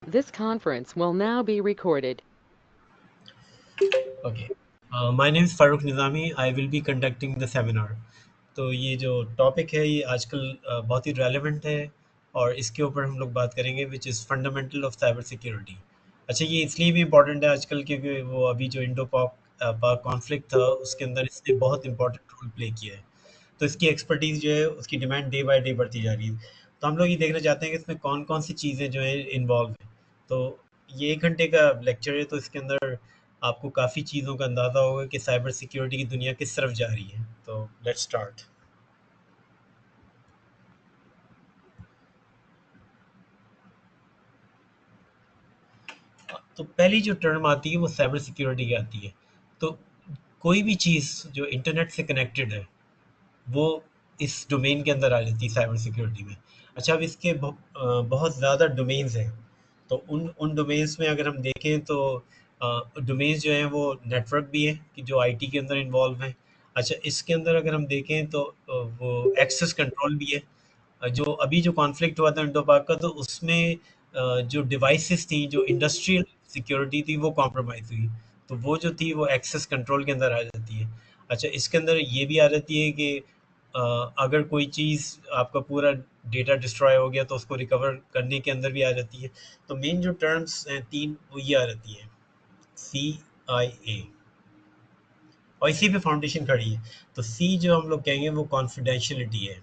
This conference will now be recorded. Okay. My name is Farooq Nizami. I will be conducting the seminar. तो ये जो topic है ये आजकल बहुत ही रेलेवेंट है और इसके ऊपर हम लोग बात करेंगे which is fundamental of cyber security. अच्छा, ये इसलिए भी इम्पोर्टेंट है आजकल क्योंकि वो अभी जो इंडो पाक पाक कॉन्फ्लिक्ट था उसके अंदर इसने बहुत इंपॉर्टेंट रोल प्ले किया है। तो इसकी एक्सपर्टीज़ जो है उसकी डिमांड डे बाय डे बढ़ती जा रही है। तो हम लोग ये देखना चाहते हैं कि इसमें कौन कौन सी चीज़ें जो है इन्वॉल्व हैं। तो ये 1 घंटे का लेक्चर है, तो इसके अंदर आपको काफ़ी चीज़ों का अंदाज़ा होगा कि साइबर सिक्योरिटी की दुनिया किस तरफ जा रही है। तो लेट्स स्टार्ट। तो पहली जो टर्म आती है वो साइबर सिक्योरिटी की आती है। तो कोई भी चीज़ जो इंटरनेट से कनेक्टेड है वो इस डोमेन के अंदर आ जाती है साइबर सिक्योरिटी में। अच्छा, अब इसके बहुत ज़्यादा डोमेन्स हैं। तो उन डोमेन्स में अगर हम देखें तो डोमेन्स जो हैं वो नेटवर्क भी है कि जो आईटी के अंदर इन्वॉल्व हैं। अच्छा, इसके अंदर अगर हम देखें तो वो एक्सेस कंट्रोल भी है। जो अभी जो कॉन्फ्लिक्ट हुआ था इंडो पाक का, तो उसमें जो डिवाइसेस थी, जो इंडस्ट्रियल सिक्योरिटी थी, वो कॉम्प्रोमाइज़ हुई। तो वो जो थी वो एक्सेस कंट्रोल के अंदर आ जाती है। अच्छा, इसके अंदर ये भी आ जाती है कि अगर कोई चीज़ आपका पूरा डेटा डिस्ट्रॉय हो गया तो उसको रिकवर करने के अंदर भी आ जाती है। तो मेन जो टर्म्स हैं 3 वो ये आ जाती हैं, CIA, और इसी पे फाउंडेशन खड़ी है। तो सी जो हम लोग कहेंगे वो कॉन्फिडेंशियलिटी है।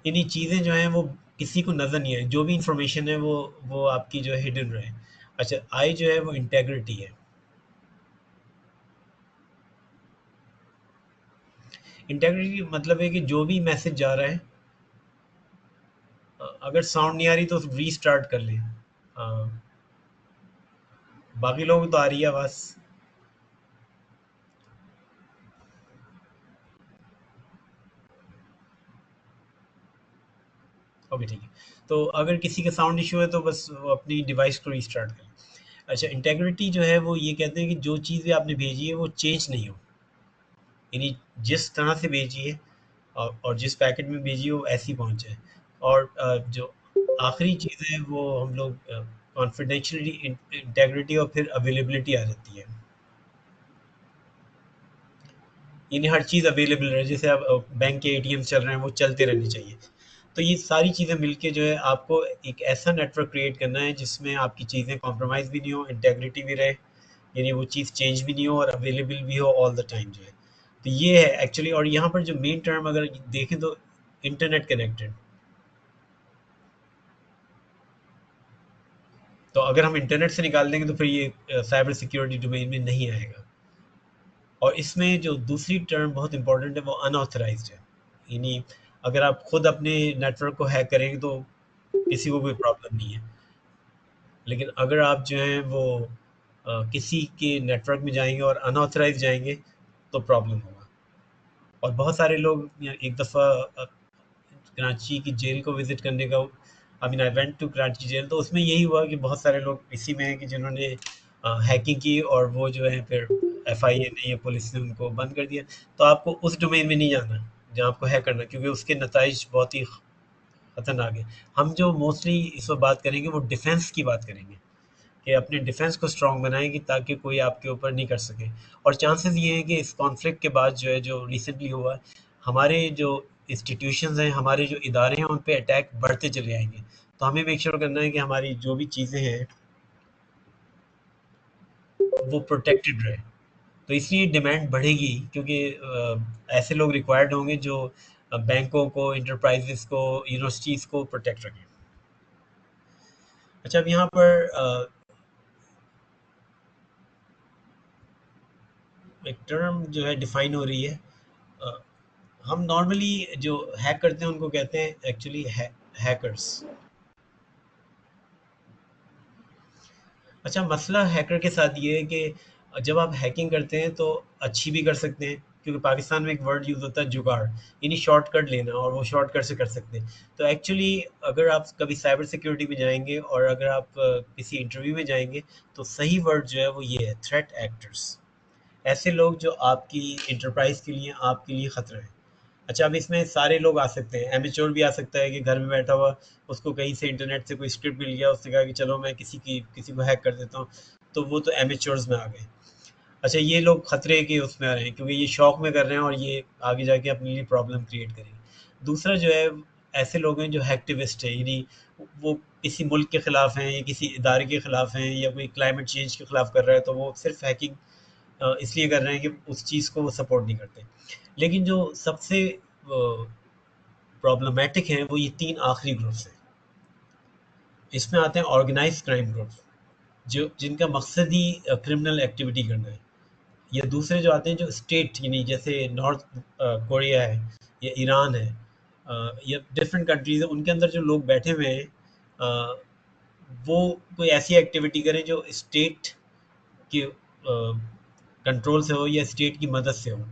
यानी चीज़ें जो हैं वो किसी को नज़र नहीं आए, जो भी इंफॉर्मेशन है वो आपकी जो है हिडन रहे। अच्छा, आई जो है वो इंटेग्रिटी है। इंटेग्रिटी मतलब है कि जो भी मैसेज जा रहा है, अगर साउंड नहीं आ रही तो रीस्टार्ट कर लें। बाकी लोगों को तो आ रही है आवाज़। ओके, ठीक है। तो अगर किसी का साउंड इशू है तो बस वो अपनी डिवाइस को रीस्टार्ट करें। अच्छा, इंटेग्रिटी जो है वो ये कहते हैं कि जो चीज़ें आपने भेजी है वो चेंज नहीं हो। यानी जिस तरह से भेजी है और जिस पैकेट में भेजी है वो ऐसी पहुंचे। और जो आखिरी चीज़ है वो हम लोग कॉन्फिडेंशियलिटी, इंटेग्रिटी और फिर अवेलेबिलिटी आ जाती है। यानी हर चीज़ अवेलेबल रहे, जैसे आप बैंक के एटीएम चल रहे हैं वो चलते रहने चाहिए। तो ये सारी चीज़ें मिलके जो है आपको एक ऐसा नेटवर्क क्रिएट करना है जिसमें आपकी चीज़ें कॉम्प्रोमाइज़ भी नहीं हो, इंटेग्रिटी भी रहे, यानी वो चीज़ चेंज भी नहीं हो और अवेलेबल भी हो ऑल द टाइम जो है। तो ये है एक्चुअली। और यहाँ पर जो मेन टर्म अगर देखें तो इंटरनेट कनेक्टेड। तो अगर हम इंटरनेट से निकाल देंगे तो फिर ये साइबर सिक्योरिटी डोमेन में नहीं आएगा। और इसमें जो दूसरी टर्म बहुत इंपॉर्टेंट है वो अनऑथराइज्ड है। यानी अगर आप खुद अपने नेटवर्क को हैक करेंगे तो किसी को कोई प्रॉब्लम नहीं है। लेकिन अगर आप जो हैं वो किसी के नेटवर्क में जाएंगे और अनऑथराइज जाएंगे तो प्रॉब्लम होगा। और बहुत सारे लोग एक दफ़ा कराची की जेल को विज़िट करने का, I mean I went to Karachi jail, तो उसमें यही हुआ कि बहुत सारे लोग इसी में हैं कि जिन्होंने हैकिंग की और वो जो है फिर एफआईए ने या पुलिस ने उनको बंद कर दिया। तो आपको उस डोमेन में नहीं जाना जहाँ आपको हैक करना, क्योंकि उसके नताइज बहुत ही खतरनाक है। हम जो मोस्टली इस वक्त बात करेंगे वो डिफेंस की बात करेंगे कि अपने डिफेंस को स्ट्रांग बनाएं कि ताकि कोई आपके ऊपर नहीं कर सके। और चांसेस ये हैं कि इस कॉन्फ्लिक्ट के बाद जो है जो रिसेंटली हुआ है, हमारे जो इंस्टीट्यूशंस हैं, हमारे जो इदारे हैं, उन पे अटैक बढ़ते चले आएंगे। तो हमें मेक श्योर करना है कि हमारी जो भी चीज़ें हैं वो प्रोटेक्टेड रहे। तो इसलिए डिमांड बढ़ेगी क्योंकि ऐसे लोग रिक्वायर्ड होंगे जो बैंकों को, इंटरप्राइजेस को, यूनिवर्सिटीज़ को प्रोटेक्ट रखें। अच्छा, अब यहाँ पर एक टर्म जो है डिफाइन हो रही है। अ, हम नॉर्मली जो हैक करते हैं उनको कहते हैं एक्चुअली हैकर्स। अच्छा, मसला हैकर के साथ ये है कि जब आप हैकिंग करते हैं तो अच्छी भी कर सकते हैं, क्योंकि पाकिस्तान में एक वर्ड यूज़ होता है जुगाड़, यानी शॉर्टकट लेना, और वो शॉर्टकट से कर सकते हैं। तो एक्चुअली अगर आप कभी साइबर सिक्योरिटी में जाएंगे और अगर आप किसी इंटरव्यू में जाएंगे तो सही वर्ड जो है वो ये है, थ्रेट एक्टर्स। ऐसे लोग जो आपकी इंटरप्राइज के लिए, आपके लिए ख़तरा है। अच्छा, अब इसमें सारे लोग आ सकते हैं, एमेच्योर भी आ सकता है कि घर में बैठा हुआ उसको कहीं से इंटरनेट से कोई स्क्रिप्ट मिल गया, उसने कहा कि चलो मैं किसी को हैक कर देता हूँ, तो वो तो एमेच्योर्स में आ गए। अच्छा, ये लोग खतरे के उसमें आ रहे हैं क्योंकि ये शौक में कर रहे हैं और ये आगे जाके अपने लिए प्रॉब्लम क्रिएट करेंगे। दूसरा जो है, ऐसे लोग हैं जो हैक्टिविस्ट है, यानी वो किसी मुल्क के खिलाफ हैं या किसी इदारे के खिलाफ हैं या कोई क्लाइमेट चेंज के खिलाफ कर रहा है, तो वो सिर्फ हैकिंग इसलिए कर रहे हैं कि उस चीज़ को वो सपोर्ट नहीं करते। लेकिन जो सबसे प्रॉब्लमैटिक हैं वो ये तीन आखिरी ग्रुप्स हैं। इसमें आते हैं ऑर्गेनाइज क्राइम ग्रुप्स, जो जिनका मकसद ही क्रिमिनल एक्टिविटी करना है। या दूसरे जो आते हैं जो स्टेट, यानी जैसे नॉर्थ कोरिया है या ईरान है, या डिफरेंट कंट्रीज है, उनके अंदर जो लोग बैठे हुए हैं, अ, वो कोई ऐसी एक्टिविटी करें जो स्टेट के कंट्रोल से हो या स्टेट की मदद से हो,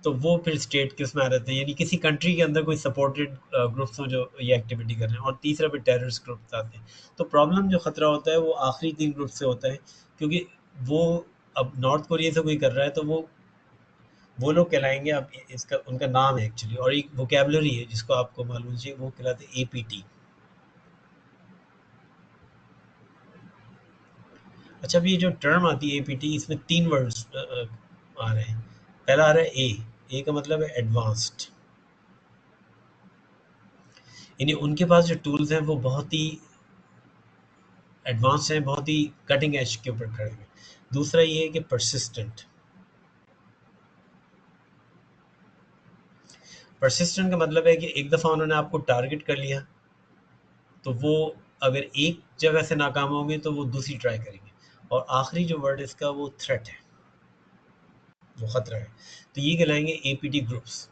तो वो फिर स्टेट के उसमें आ जाते हैं, यानी किसी कंट्री के अंदर कोई सपोर्टेड ग्रुप्स हों जो ये एक्टिविटी कर रहे हैं। और तीसरा फिर टेररिस्ट ग्रुप्स आते हैं। तो प्रॉब्लम जो खतरा होता है वो आखिरी तीन ग्रुप से होता है, क्योंकि वो अब नॉर्थ कोरिया से कोई कर रहा है तो वो लोग कहलाएंगे। अब इसका उनका नाम है एक्चुअली, और एक वोकेबलरी है जिसको आपको मालूम चाहिए, वो कहलाते हैं एपीटी। अच्छा, अब ये जो टर्म आती है एपीटी, इसमें तीन वर्ड्स आ रहे हैं। पहला आ रहा है ए का मतलब है एडवांस्ड, यानी उनके पास जो टूल्स हैं वो बहुत ही एडवांस हैं, बहुत ही कटिंग एज के ऊपर खड़े हैं। दूसरा ये है कि परसिस्टेंट। परसिस्टेंट का मतलब है कि एक दफ़ा उन्होंने आपको टारगेट कर लिया, तो वो अगर एक जगह से नाकाम होंगे तो वो दूसरी ट्राई करेंगे। और आखिरी जो वर्ड इसका वो थ्रेट है, वो खतरा है। तो ये कहलाएंगे एपीटी ग्रुप्स।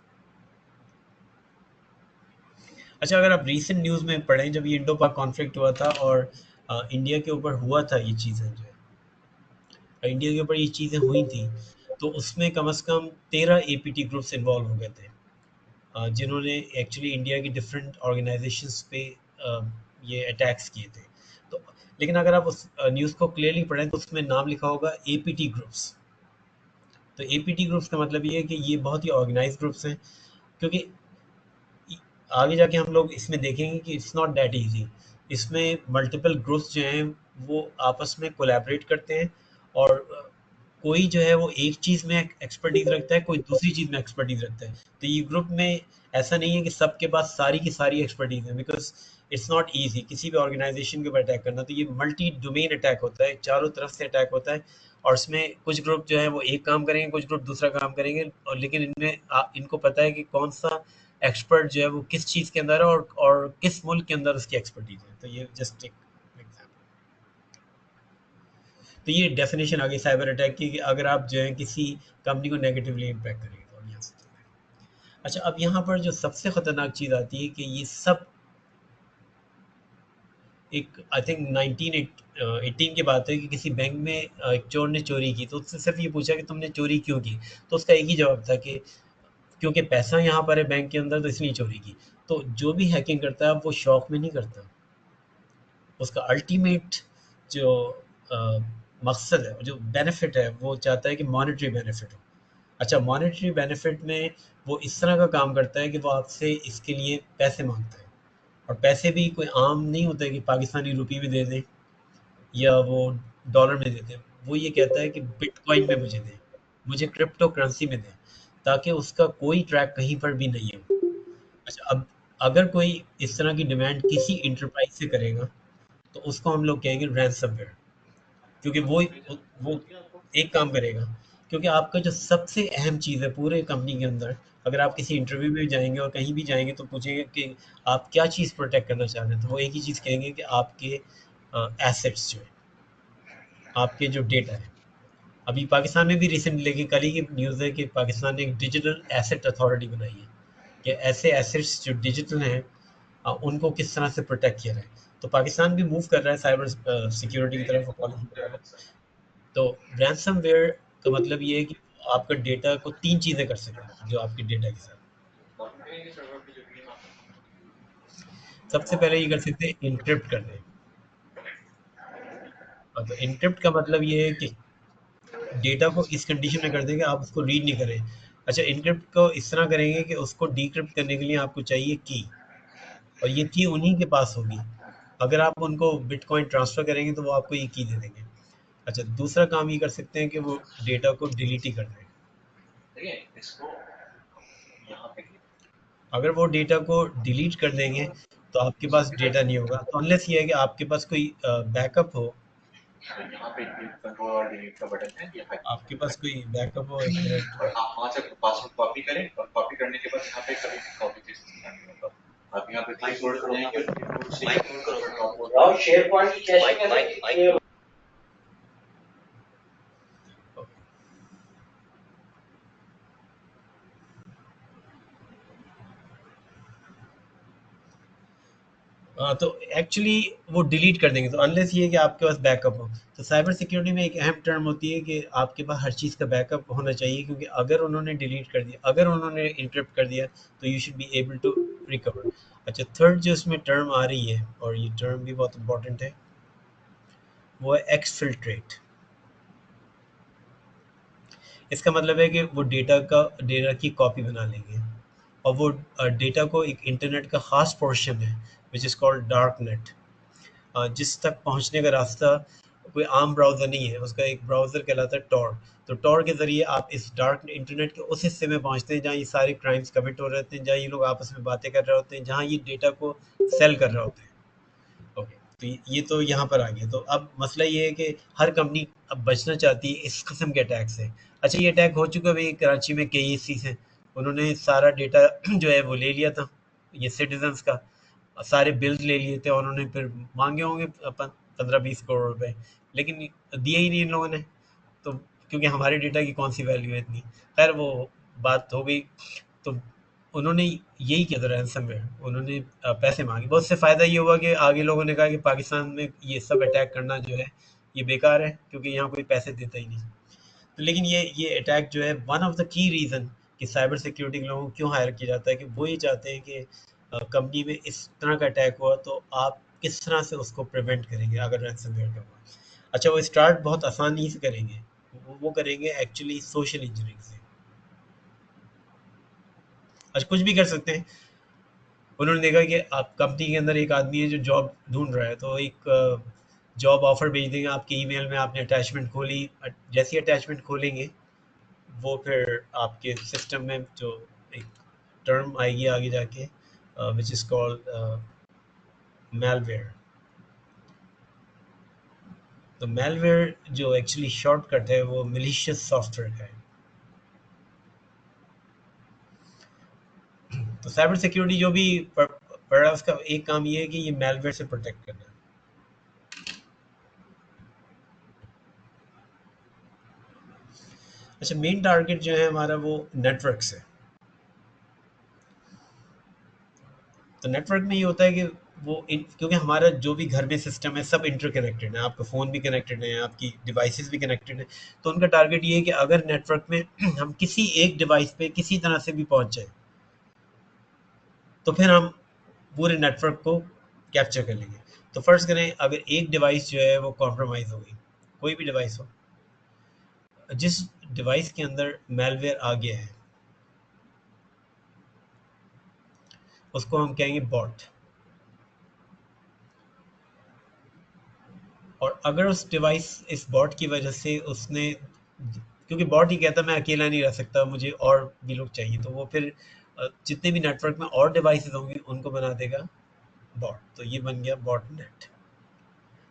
अच्छा, अगर आप रीसेंट न्यूज़ में पढ़ें, जब ये इंडो पाक कॉन्फ्लिक्ट हुआ था और इंडिया के ऊपर हुआ था ये चीज़ें, जो है इंडिया के ऊपर ये चीज़ें हुई थी, तो उसमें कम से कम 13 एपीटी ग्रुप्स इन्वॉल्व हो गए थे, जिन्होंने एक्चुअली इंडिया की डिफरेंट ऑर्गेनाइजेशंस पे ये अटैक्स किए थे। तो लेकिन अगर आप उस न्यूज़ को क्लियरली पढ़ें तो उसमें नाम लिखा होगा एपीटी ग्रुप्स। तो एपीटी ग्रुप्स का मतलब ये है कि ये बहुत ही ऑर्गेनाइज ग्रुप्स हैं, क्योंकि आगे जाके हम लोग इसमें देखेंगे कि इट्स नॉट दैट इजी। इसमें मल्टीपल ग्रुप्स जो हैं वो आपस में कोलैबोरेट करते हैं, और कोई जो है वो एक चीज़ में एक्सपर्टीज रखता है, कोई दूसरी चीज़ में एक्सपर्टीज रखता है। तो ये ग्रुप में ऐसा नहीं है कि सबके पास सारी की सारी एक्सपर्टीज है, बिकॉज इट्स नॉट ईजी किसी भी ऑर्गेनाइजेशन के ऊपर अटैक करना। तो ये मल्टी डोमेन अटैक होता है, चारों तरफ से अटैक होता है। और इसमें कुछ ग्रुप जो है वो एक काम करेंगे, कुछ ग्रुप दूसरा काम करेंगे, और लेकिन इनमें इनको पता है कि कौन सा एक्सपर्ट जो है वो किस चीज़ के अंदर है, और किस मुल्क के अंदर उसकी एक्सपर्टीज है। तो ये जस्ट एक एग्जाम्पल। तो ये डेफिनेशन आ गई साइबर अटैक की, कि अगर आप जो है किसी कंपनी को नेगेटिवली इम्पैक्ट करेंगे तो यहाँ से चलते हैं। अच्छा, अब यहाँ पर जो सबसे खतरनाक चीज़ आती है कि ये सब एक आई थिंक 1918 की बात है कि किसी बैंक में एक चोर ने चोरी की, तो उससे सिर्फ ये पूछा कि तुमने चोरी क्यों की। तो उसका एक ही जवाब था कि क्योंकि पैसा यहाँ पर है बैंक के अंदर, तो इसलिए चोरी की। तो जो भी हैकिंग करता है वो शौक में नहीं करता, उसका अल्टीमेट जो अ, मकसद है, जो बेनिफिट है, वो चाहता है कि मॉनेटरी बेनिफिट हो। अच्छा, मॉनेटरी बेनिफिट में वो इस तरह का काम करता है कि वो आपसे इसके लिए पैसे मांगता है। और पैसे भी कोई आम नहीं होते कि पाकिस्तानी रुपये में दे दें या वो डॉलर में दे दें। वो ये कहता है कि बिटकॉइन में मुझे दें, मुझे क्रिप्टो करेंसी में दें, ताकि उसका कोई ट्रैक कहीं पर भी नहीं हो। अच्छा, अब अगर कोई इस तरह की डिमांड किसी इंटरप्राइज से करेगा, तो उसको हम लोग कहेंगे रैंसमवेयर। क्योंकि वो एक काम करेगा, क्योंकि आपका जो सबसे अहम चीज़ है पूरे कंपनी के अंदर, अगर आप किसी इंटरव्यू में जाएंगे और कहीं भी जाएंगे तो पूछेंगे कि आप क्या चीज़ प्रोटेक्ट करना चाह रहे हैं, तो वो एक ही चीज़ कहेंगे कि आपके एसेट्स जो है, आपके जो डेटा है। अभी पाकिस्तान में भी रिसेंटली, लेकिन कल ही की न्यूज़ है कि पाकिस्तान ने एक डिजिटल एसेट अथॉरिटी बनाई है, कि ऐसे एसेट्स जो डिजिटल हैं, उनको किस तरह से प्रोटेक्ट किया जाए। तो पाकिस्तान भी मूव कर रहा है साइबर सिक्योरिटी की तरफ, पॉलिसी की तरफ। तो रैंसमवेयर का मतलब ये है कि आपका डेटा को 3 चीज़ें कर सकते हैं, जो आपके डेटा के साथ। सबसे पहले ये कर सकते हैं एन्क्रिप्ट कर दें। तो एन्क्रिप्ट का मतलब ये है कि डेटा को इस कंडीशन में कर दें कि आप उसको रीड नहीं करें। अच्छा, इनक्रिप्ट को इस तरह करेंगे कि उसको डिक्रिप्ट करने के लिए आपको चाहिए की, और ये की उन्हीं के पास होगी। अगर आप उनको बिटकॉइन ट्रांसफ़र करेंगे तो वो आपको ये की दे देंगे। अच्छा, दूसरा काम ये कर सकते हैं कि वो डेटा को डिलीट ही कर दें। अगर वो डेटा को डिलीट कर देंगे तो आपके पास डेटा नहीं होगा। तो अनलेस ये है कि आपके पास कोई बैकअप हो, आपके पास कोई बैकअप हो, एक मिनट। और आप वहां से पासवर्ड कॉपी करें, और कॉपी करने के बाद यहाँ पे कभी कॉपी पेस्ट करना होगा। आप यहाँ पे क्लिक होल्ड करोगे, और शेयर पॉइंट की कैशिंग है ना। हाँ, तो एक्चुअली वो डिलीट कर देंगे। तो अनलेस ये है कि आपके पास बैकअप हो। तो साइबर सिक्योरिटी में एक अहम टर्म होती है कि आपके पास हर चीज़ का बैकअप होना चाहिए, क्योंकि अगर उन्होंने डिलीट कर दिया, अगर उन्होंने इंटरप्ट कर दिया, तो you should be able to recover. अच्छा, थर्ड जो इसमें टर्म आ रही है, और ये टर्म भी बहुत इंपॉर्टेंट है, वो है एक्सफिल्ट्रेट। इसका मतलब है कि वो डेटा की कॉपी बना लेंगे, और वो डेटा को एक इंटरनेट का ख़ास पोर्शन है which is called dark net, जिस तक पहुंचने का रास्ता कोई आम ब्राउज़र नहीं है, उसका एक ब्राउज़र कहलाता है टॉर। तो टॉर के ज़रिए आप इस डार्क इंटरनेट के उस हिस्से में पहुंचते हैं जहाँ ये सारे क्राइम्स कमिट हो रहे होते हैं, जहाँ ये लोग आपस में बातें कर रहे होते हैं, जहाँ ये डेटा को सेल कर रहे होते हैं। ओके, तो ये तो यहाँ पर आ गया। तो अब मसला ये है कि हर कंपनी अब बचना चाहती है इस किस्म के अटैक से। अच्छा, ये अटैक हो चुका है भाई कराची में, केईसी से उन्होंने सारा डेटा जो है वो ले लिया था, ये सिटीजन्स का सारे बिल्स ले लिए थे, और उन्होंने फिर मांगे होंगे 15-20 करोड़ रुपए, लेकिन दिए ही नहीं इन लोगों ने। तो क्योंकि हमारे डेटा की कौन सी वैल्यू है इतनी, खैर वो बात हो गई। तो उन्होंने यही किया था रैनसमवेयर, उन्होंने पैसे मांगे। बहुत से फ़ायदा ये हुआ कि आगे लोगों ने कहा कि पाकिस्तान में ये सब अटैक करना जो है ये बेकार है, क्योंकि यहाँ कोई पैसे देता ही नहीं। तो लेकिन ये अटैक जो है, one of the key reason कि साइबर सिक्योरिटी के लोगों को क्यों हायर किया जाता है, कि वो ये चाहते हैं कि कंपनी में इस तरह का अटैक हुआ तो आप किस तरह से उसको प्रिवेंट करेंगे अगर रैनसमवेयर का हुआ। अच्छा, वो स्टार्ट बहुत आसानी से करेंगे, वो करेंगे एक्चुअली सोशल इंजीनियरिंग से। अच्छा, कुछ भी कर सकते हैं। उन्होंने देखा कि आप कंपनी के अंदर एक आदमी है जो जॉब ढूंढ रहा है, तो एक जॉब ऑफर भेज देंगे आपके ईमेल में। आपने अटैचमेंट खोली, जैसी अटैचमेंट खोलेंगे वो फिर आपके सिस्टम में जो एक टर्म आएगी आगे जाके, विच इज़ कॉल्ड मेलवेयर। तो मेलवेयर जो एक्चुअली शॉर्टकट है वो मिलिशियस सॉफ्टवेयर का है। तो साइबर सिक्योरिटी जो भी पढ़ रहा है उसका एक काम ये है कि ये मेलवेयर से प्रोटेक्ट करना है। अच्छा, मेन टारगेट जो है हमारा वो नेटवर्क से। तो नेटवर्क में ये होता है कि क्योंकि हमारा जो भी घर में सिस्टम है सब इंटरकनेक्टेड है, आपका फ़ोन भी कनेक्टेड है, आपकी डिवाइसेस भी कनेक्टेड है। तो उनका टारगेट ये है कि अगर नेटवर्क में हम किसी एक डिवाइस पे किसी तरह से भी पहुंच जाए, तो फिर हम पूरे नेटवर्क को कैप्चर कर लेंगे। तो फर्ज करें अगर एक डिवाइस जो है वो कॉम्प्रोमाइज़ हो गई, कोई भी डिवाइस हो, जिस डिवाइस के अंदर मेलवेयर आ गया है उसको हम कहेंगे बॉट। और अगर उस डिवाइस इस बॉट की वजह से उसने, क्योंकि बॉट ही कहता मैं अकेला नहीं रह सकता, मुझे और भी लोग चाहिए, तो वो फिर जितने भी नेटवर्क में और डिवाइसेस होंगी उनको बना देगा बॉट। तो ये बन गया बॉट नेट।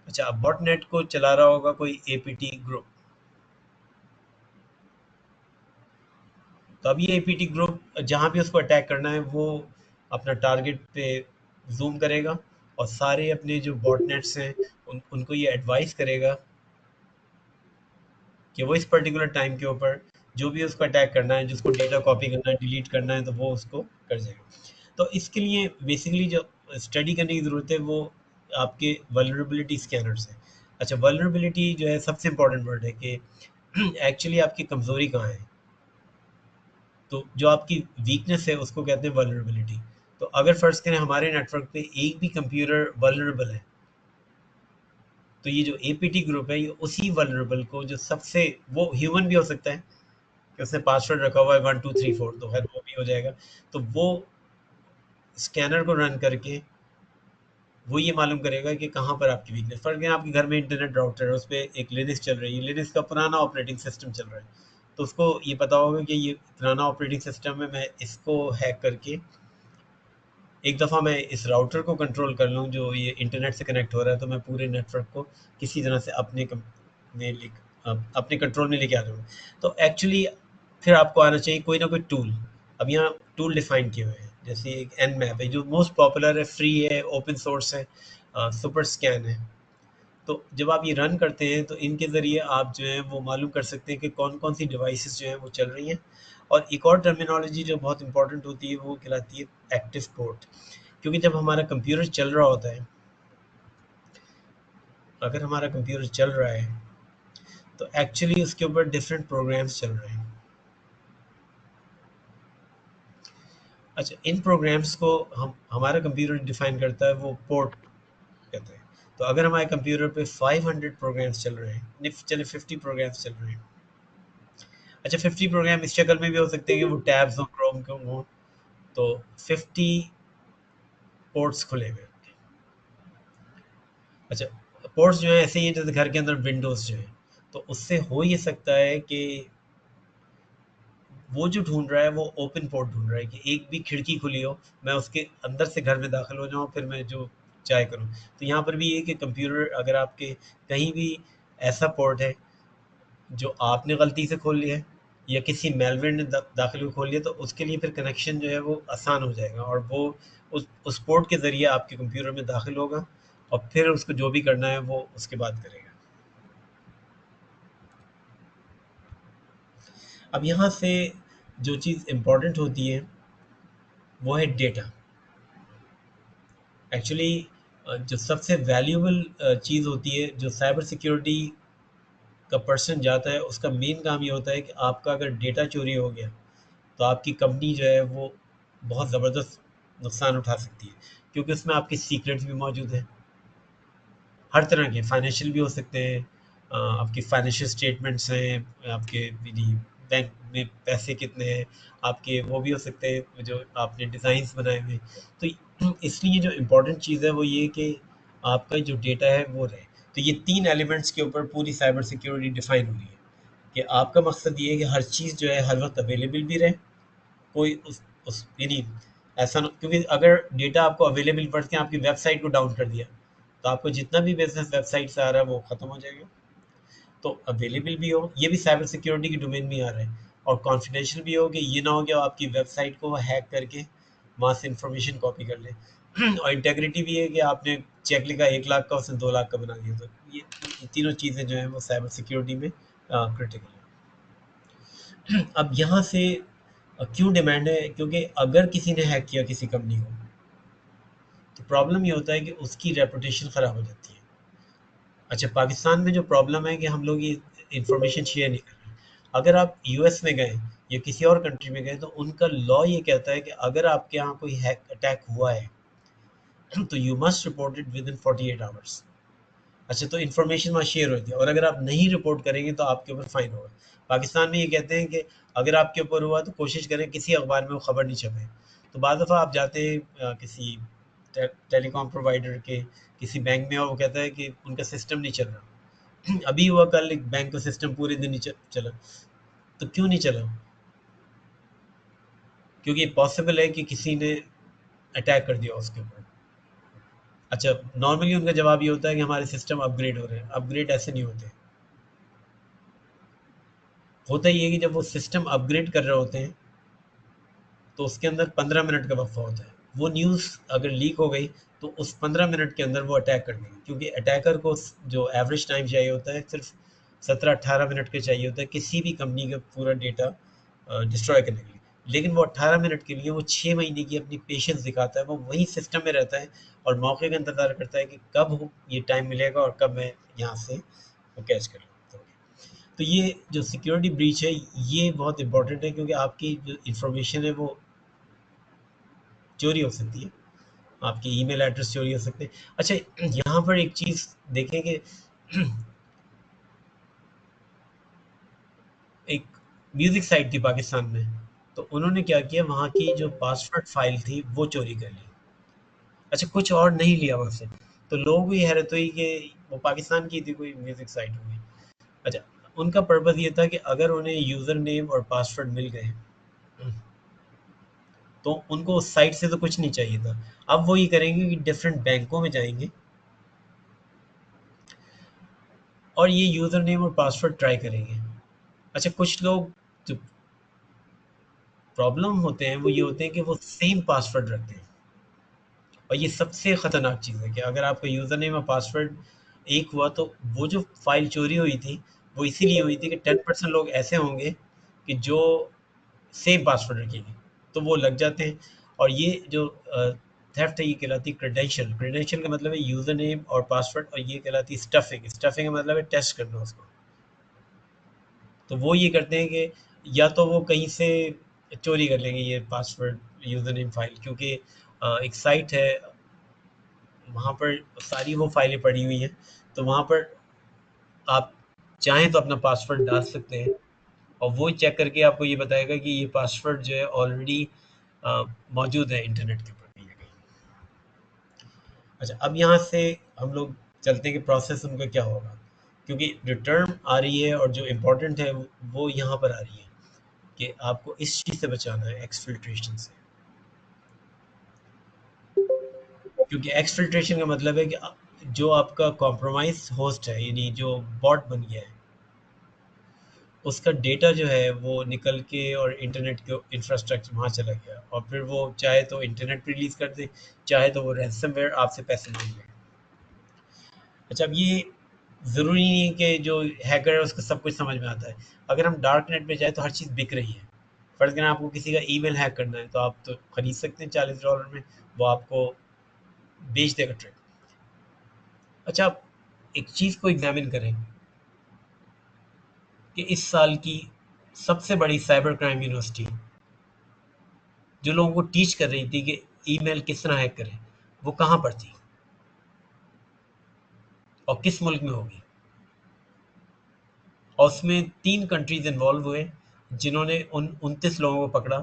अच्छा, अब बॉट नेट को चला रहा होगा कोई एपीटी ग्रुप। तो अब ये एपीटी ग्रुप जहाँ भी उसको अटैक करना है वो अपना टारगेट पे जूम करेगा, और सारे अपने जो बॉट नेट्स हैं उनको ये एडवाइस करेगा कि वो इस पर्टिकुलर टाइम के ऊपर जो भी उसको अटैक करना है, जिसको डेटा कॉपी करना है, डिलीट करना है, तो वो उसको कर जाएगा। तो इसके लिए बेसिकली जो स्टडी करने की ज़रूरत है वो आपके वल्नरेबिलिटी स्कैनर्स है। अच्छा, वल्नरेबिलिटी जो है सबसे इम्पोर्टेंट वर्ड है कि एक्चुअली आपकी कमज़ोरी कहाँ है। तो जो आपकी वीकनेस है उसको कहते हैं वल्नरेबिलिटी। तो अगर फ़र्ज़ करें हमारे नेटवर्क पे एक भी कंप्यूटर वल्नरेबल है, तो ये जो एपीटी ग्रुप है ये उसी वल्नरेबल को, जो सबसे, वो ह्यूमन भी हो सकता है, कि उसने पासवर्ड रखा हुआ है 1234, तो खैर वो भी हो जाएगा। तो वो स्कैनर को रन करके वो ये मालूम करेगा कि कहाँ पर आपकी वीकनेस। फॉर एग्जाम्पल आपके घर में इंटरनेट राउटर है, उस पर एक लिनक्स चल रही है, लिनक्स का पुराना ऑपरेटिंग सिस्टम चल रहा है, तो उसको ये पता होगा कि ये पुराना ऑपरेटिंग सिस्टम है, मैं इसको हैक करके एक दफ़ा मैं इस राउटर को कंट्रोल कर लूँ जो ये इंटरनेट से कनेक्ट हो रहा है, तो मैं पूरे नेटवर्क को किसी तरह से अपने कंट्रोल में लेके आ जाऊँगा। तो एक्चुअली फिर आपको आना चाहिए कोई ना कोई टूल। अब यहाँ टूल डिफाइन किए हुए हैं, जैसे एक एन मैप है जो मोस्ट पॉपुलर है, फ्री है, ओपन सोर्स है, सुपर स्कैन है। तो जब आप ये रन करते हैं तो इनके ज़रिए आप जो है वो मालूम कर सकते हैं कि कौन कौन सी डिवाइसेस जो हैं वो चल रही हैं। और एक और टर्मिनोलॉजी जो बहुत इंपॉर्टेंट होती है वो कहलाती है एक्टिव पोर्ट। क्योंकि जब हमारा कंप्यूटर चल रहा होता है, अगर हमारा कंप्यूटर चल रहा है तो एक्चुअली उसके ऊपर डिफरेंट प्रोग्राम्स चल रहे हैं। अच्छा, इन प्रोग्राम्स को हमारा कंप्यूटर डिफाइन करता है, वो पोर्ट कहते हैं। तो अगर हमारे कंप्यूटर पे 500 प्रोग्राम्स चल रहे हैं, चले 50 प्रोग्राम्स चल रहे हैं। अच्छा, 50 प्रोग्राम इस शक्ल में भी हो सकते हैं कि वो टैब्स हो, क्रोम के हो, तो 50 पोर्ट्स खुले हुए। अच्छा, पोर्ट्स जो है ऐसे ही है जैसे घर के अंदर विंडोज़ जो है, तो उससे हो ये सकता है कि वो जो ढूँढ रहा है वो ओपन पोर्ट ढूँढ रहा है कि एक भी खिड़की खुली हो, मैं उसके अंदर से घर में दाखिल हो जाऊँ, फिर मैं जो चाहे करूँ। तो यहाँ पर भी ये है कि कंप्यूटर अगर आपके कहीं भी ऐसा पोर्ट है जो आपने गलती से खोल लिया है या किसी मेलवेयर ने दाखिल होकर खोल लिया, तो उसके लिए फिर कनेक्शन जो है वो आसान हो जाएगा और वो उस पोर्ट के ज़रिए आपके कंप्यूटर में दाखिल होगा और फिर उसको जो भी करना है वो उसके बाद करेगा। अब यहाँ से जो चीज़ इम्पोर्टेंट होती है वो है डेटा। एक्चुअली जो सबसे वैल्यूएबल चीज़ होती है, जो साइबर सिक्योरिटी का पर्सन जाता है, उसका मेन काम ये होता है कि आपका अगर डेटा चोरी हो गया तो आपकी कंपनी जो है वो बहुत ज़बरदस्त नुकसान उठा सकती है, क्योंकि उसमें आपके सीक्रेट्स भी मौजूद हैं, हर तरह के फाइनेंशियल भी हो सकते हैं, आपकी फाइनेंशियल स्टेटमेंट्स हैं, आपके बैंक में पैसे कितने हैं, आपके वो भी हो सकते हैं जो आपने डिज़ाइंस बनाए हुए हैं। तो इसलिए जो इम्पोर्टेंट चीज़ है वो ये कि आपका जो डेटा है वो रहे। तो ये 3 एलिमेंट्स के ऊपर पूरी साइबर सिक्योरिटी डिफ़ाइन हो रही है कि आपका मकसद ये है कि हर चीज़ जो है हर वक़्त अवेलेबल भी रहे, कोई उस यानी ऐसा ना, क्योंकि अगर डेटा आपको अवेलेबल पढ़ के आपकी वेबसाइट को डाउन कर दिया तो आपको जितना भी बिजनेस वेबसाइट से आ रहा है वो ख़त्म हो जाएगा। तो अवेलेबल भी हो, ये भी साइबर सिक्योरिटी की डोमेन में आ रहा है, और कॉन्फिडेंशियल भी हो कि ये ना हो कि आपकी वेबसाइट को हैक करके वहाँ से इंफॉर्मेशन कॉपी कर ले और इंटेग्रिटी भी है कि आपने चेक लिखा 1 लाख का, उसने 2 लाख का बना दिया। तो ये तीनों चीज़ें जो हैं वो साइबर सिक्योरिटी में क्रिटिकल है। अब यहाँ से क्यों डिमांड है, क्योंकि अगर किसी ने हैक किया किसी कंपनी को तो प्रॉब्लम ये होता है कि उसकी रेपुटेशन ख़राब हो जाती है। अच्छा, पाकिस्तान में जो प्रॉब्लम है कि हम लोग ये इंफॉर्मेशन शेयर नहीं कर रहे। अगर आप यूएस में गए या किसी और कंट्री में गए तो उनका लॉ ये कहता है कि अगर आपके यहाँ कोई हैक अटैक हुआ है तो you must report it with in 48 hours. अच्छा, तो इन्फॉर्मेशन वहाँ शेयर होती है और अगर आप नहीं रिपोर्ट करेंगे तो आपके ऊपर फ़ाइन होगा। पाकिस्तान में ये कहते हैं कि अगर आपके ऊपर हुआ तो कोशिश करें किसी अखबार में वो खबर नहीं छपे। तो बाद दफ़ा आप जाते हैं किसी टेलीकॉम प्रोवाइडर के किसी बैंक में और वो कहता है कि उनका सिस्टम नहीं चल रहा। अभी हुआ कल एक बैंक का सिस्टम पूरे दिन नहीं चला। तो क्यों नहीं चला? क्योंकि पॉसिबल है कि किसी ने अटैक कर दिया उसके ऊपर। अच्छा, नॉर्मली उनका जवाब ये होता है कि हमारे सिस्टम अपग्रेड हो रहे हैं। अपग्रेड ऐसे नहीं होते। होता ही है कि जब वो सिस्टम अपग्रेड कर रहे होते हैं तो उसके अंदर 15 मिनट का वक्फा होता है। वो न्यूज़ अगर लीक हो गई तो उस 15 मिनट के अंदर वो अटैक कर देंगे, क्योंकि अटैकर को जो एवरेज टाइम चाहिए होता है सिर्फ 17-18 मिनट के चाहिए होता है किसी भी कंपनी का पूरा डेटा डिस्ट्रॉय करने के लिए। लेकिन वो 18 मिनट के लिए वो 6 महीने की अपनी पेशेंस दिखाता है, वो वही सिस्टम में रहता है और मौके का इंतज़ार करता है कि कब ये टाइम मिलेगा और कब मैं यहाँ से वो कैच कर लूँ। तो ये जो सिक्योरिटी ब्रीच है ये बहुत इंपॉर्टेंट है, क्योंकि आपकी जो इंफॉर्मेशन है वो चोरी हो सकती है, आपके ईमेल एड्रेस चोरी हो सकते हैं। अच्छा, यहाँ पर एक चीज़ देखें कि एक म्यूज़िक साइट थी पाकिस्तान में, तो उन्होंने क्या किया, वहाँ की जो पासवर्ड फ़ाइल थी वो चोरी कर ली। अच्छा, कुछ और नहीं लिया वहाँ से, तो लोग भी हैरत हुई कि वो पाकिस्तान की थी कोई म्यूज़िक साइट हुई। अच्छा, उनका पर्पज़ ये था कि अगर उन्हें यूज़र नेम और पासवर्ड मिल गए, तो उनको उस साइट से तो कुछ नहीं चाहिए था। अब वो ये करेंगे कि डिफरेंट बैंकों में जाएँगे और ये यूज़र नेम और पासवर्ड ट्राई करेंगे। अच्छा, कुछ लोग जो प्रॉब्लम होते हैं वो ये होते हैं कि वो सेम पासवर्ड रखते हैं, और ये सबसे ख़तरनाक चीज़ है कि अगर आपका यूज़र नेम और पासवर्ड एक हुआ, तो वो जो फ़ाइल चोरी हुई थी, वो इसीलिए हुई थी कि 10% लोग ऐसे होंगे कि जो सेम पासवर्ड रखेंगे, तो वो लग जाते हैं। और ये जो थेफ्ट है, ये कहलाती है क्रेडेंशियल। क्रेडेंशियल का मतलब है यूज़र नेम और पासवर्ड, और ये कहलाती है स्टफिंग। स्टफिंग का मतलब है टेस्ट करना उसको। तो वो ये करते हैं कि या तो वो कहीं से चोरी कर लेंगे ये पासवर्ड, यूज़र नेम फ़ाइल, क्योंकि एक साइट है, वहाँ पर सारी वो फाइलें पड़ी हुई हैं, तो वहाँ पर आप चाहें तो अपना पासवर्ड डाल सकते हैं, और वो चेक करके आपको ये बताएगा कि ये पासवर्ड जो है ऑलरेडी मौजूद है इंटरनेट के ऊपर कहीं ना कहीं। अच्छा, अब यहाँ से हम लोग चलते हैं कि प्रोसेस उनका क्या होगा, क्योंकि जो टर्म आ रही है और जो इम्पोर्टेंट है वो यहाँ पर आ रही है कि आपको इस चीज़ से बचाना है, एक्सफिल्ट्रेशन से। क्योंकि एक्सफिल्ट्रेशन का मतलब है कि जो आपका कॉम्प्रोमाइज होस्ट है, यानी जो बॉट बन गया है, उसका डेटा जो है वो निकल के और इंटरनेट के इंफ्रास्ट्रक्चर वहाँ चला गया, और फिर वो चाहे तो इंटरनेट पे रिलीज़ कर दे, चाहे तो वो रैंसमवेयर आपसे पैसे मांग ले। अच्छा, अब ये ज़रूरी नहीं है कि जो हैकर है उसको सब कुछ समझ में आता है। अगर हम डार्क नेट पे जाए तो हर चीज़ बिक रही है। फ़र्ज़ करें आपको किसी का ईमेल हैक करना है, तो आप तो खरीद सकते हैं $40 में, वो आपको बेच देगा ट्रिक। अच्छा, आप एक चीज़ को एग्ज़ामिन करें कि इस साल की सबसे बड़ी साइबर क्राइम यूनिवर्सिटी जो लोगों को टीच कर रही थी कि ईमेल किस तरह हैक करें, वो कहाँ पर थी और किस मुल्क में होगी। और उसमें 3 कंट्रीज़ इन्वॉल्व हुए, जिन्होंने उन 29 लोगों को पकड़ा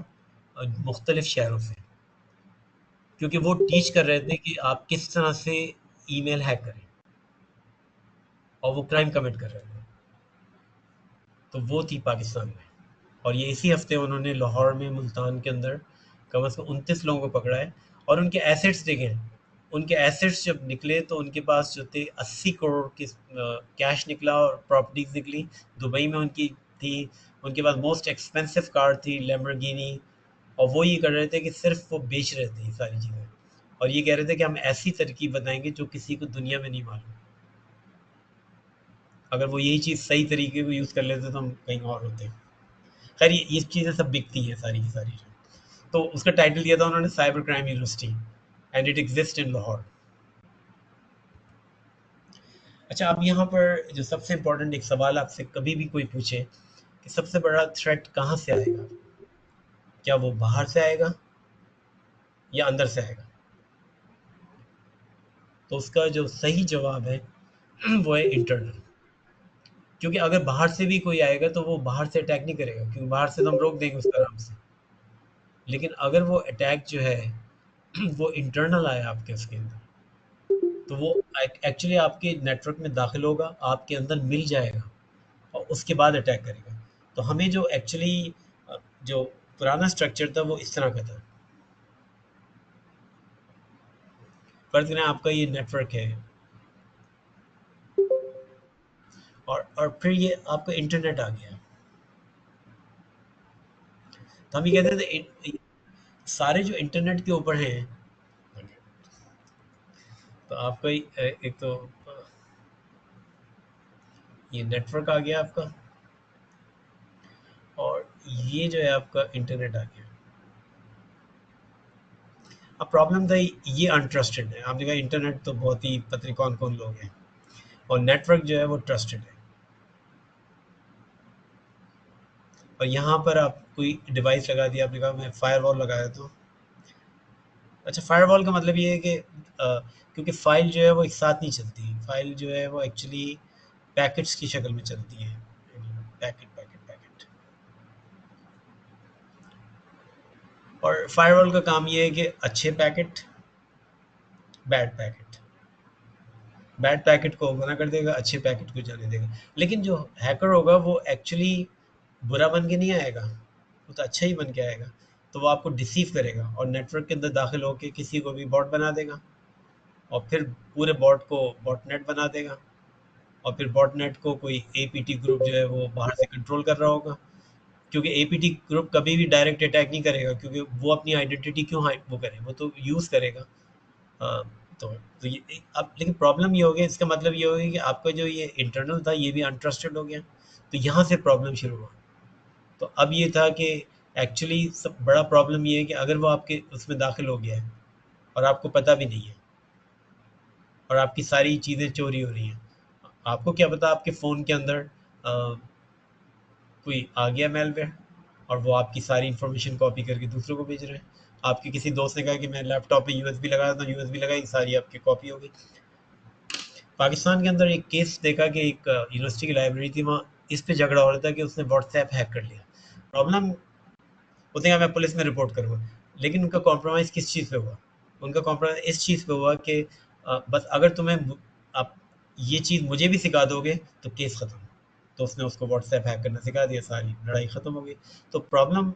मुख्तलिफ शहरों से, क्योंकि वो टीच कर रहे थे कि आप किस तरह से ईमेल हैक करें, और वो क्राइम कमिट कर रहे थे। तो वो थी पाकिस्तान में, और ये इसी हफ्ते उन्होंने लाहौर में, मुल्तान के अंदर कम से कम 29 लोगों को पकड़ा है। और उनके एसेट्स देखें, उनके एसेट्स जब निकले तो उनके पास जो थे 80 करोड़ के कैश निकला, और प्रॉपर्टीज निकली। दुबई में उनकी थी, उनके पास मोस्ट एक्सपेंसिव कार थी, लैम्बोर्गिनी। और वो ये कर रहे थे कि सिर्फ वो बेच रहे थे ये सारी चीज़ें, और ये कह रहे थे कि हम ऐसी तरकीब बताएंगे जो किसी को दुनिया में नहीं मालूम। अगर वो यही चीज़ सही तरीके को यूज़ कर लेते तो हम कहीं और होते। खैर, ये चीज़ें सब बिकती हैं सारी की सारी। तो उसका टाइटल दिया था उन्होंने cyber crime university, and it exist in Lahore. अच्छा, अब यहाँ पर जो सबसे इम्पोर्टेंट एक सवाल आपसे कभी भी कोई पूछे कि सबसे बड़ा थ्रेट कहाँ से आएगा, क्या वो बाहर से आएगा या अंदर से आएगा, तो उसका जो सही जवाब है वो है इंटरनल। क्योंकि अगर बाहर से भी कोई आएगा तो वो बाहर से अटैक नहीं करेगा, क्योंकि बाहर से तो हम रोक देंगे उसका आराम से। लेकिन अगर वो अटैक जो है वो इंटरनल आया आपके उसके अंदर, तो वो एक्चुअली आपके नेटवर्क में दाखिल होगा, आपके अंदर मिल जाएगा, और उसके बाद अटैक करेगा। तो हमें जो एक्चुअली जो पुराना स्ट्रक्चर था वो इस तरह का था। फर्ज करें आपका ये नेटवर्क है, और फिर ये आपका इंटरनेट आ गया, तो हम ये कहते थे सारे जो इंटरनेट के ऊपर हैं, तो आपका एक तो ये नेटवर्क आ गया आपका, और ये जो है आपका इंटरनेट आ गया। अब प्रॉब्लम था, ये अनट्रस्टेड है। आपने कहा इंटरनेट तो बहुत ही पता नहीं कौन कौन लोग हैं, और नेटवर्क जो है वो ट्रस्टेड है। और यहाँ पर आप कोई डिवाइस लगा दिया, आपने कहा मैं फायरवॉल लगाया तो। अच्छा, फायरवॉल का मतलब ये है कि क्योंकि फ़ाइल जो है वो एक साथ नहीं चलती, फ़ाइल जो है वो एक्चुअली पैकेट्स की शक्ल में चलती है, पैकेट पैकेट पैकेट। और फायरवॉल का काम ये है कि अच्छे packet, bad packet, bad packet को मना कर देगा, अच्छे पैकेट को जाने देगा। लेकिन जो हैकर होगा वो एक्चुअली बुरा बन के नहीं आएगा, वो तो अच्छा ही बन के आएगा। तो वो आपको डिसीव करेगा और नेटवर्क के अंदर दाखिल होकर किसी को भी बॉट बना देगा और फिर पूरे बॉट को बॉटनेट बना देगा और फिर बॉटनेट को कोई एपीटी ग्रुप जो है वो बाहर से कंट्रोल कर रहा होगा, क्योंकि एपीटी ग्रुप कभी भी डायरेक्ट अटैक नहीं करेगा, क्योंकि वो अपनी आइडेंटिटी क्यों वो करे, वो तो यूज़ करेगा। हाँ, तो ये अब लेकिन प्रॉब्लम ये हो गया, इसका मतलब ये हो गया कि आपका जो ये इंटरनल था ये भी अनट्रस्टेड हो गया, तो यहाँ से प्रॉब्लम शुरू हुआ। तो अब ये था कि एक्चुअली सब बड़ा प्रॉब्लम ये है कि अगर वो आपके उसमें दाखिल हो गया है और आपको पता भी नहीं है और आपकी सारी चीज़ें चोरी हो रही हैं, आपको क्या पता आपके फ़ोन के अंदर कोई आ गया मेलवेयर और वो आपकी सारी इन्फॉर्मेशन कॉपी करके दूसरों को भेज रहे हैं। आपके किसी दोस्त ने कहा कि मैं लैपटॉप पे यूएसबी लगाया था, यूएसबी लगाई, सारी आपकी कॉपी हो गई। पाकिस्तान के अंदर एक केस देखा कि एक यूनिवर्सिटी की लाइब्रेरी थी, वहाँ इस पे झगड़ा हो रहा था कि उसने व्हाट्सएप हैक कर लिया। प्रॉब्लम, वो कहा मैं पुलिस में रिपोर्ट करूँगा, लेकिन उनका कॉम्प्रोमाइज़ किस चीज़ पे हुआ? उनका कॉम्प्रोमाइज़ इस चीज़ पे हुआ कि बस अगर आप ये चीज़ मुझे भी सिखा दोगे तो केस ख़त्म। तो उसने उसको व्हाट्सएप हैक करना सिखा दिया, सारी लड़ाई ख़त्म हो गई। तो प्रॉब्लम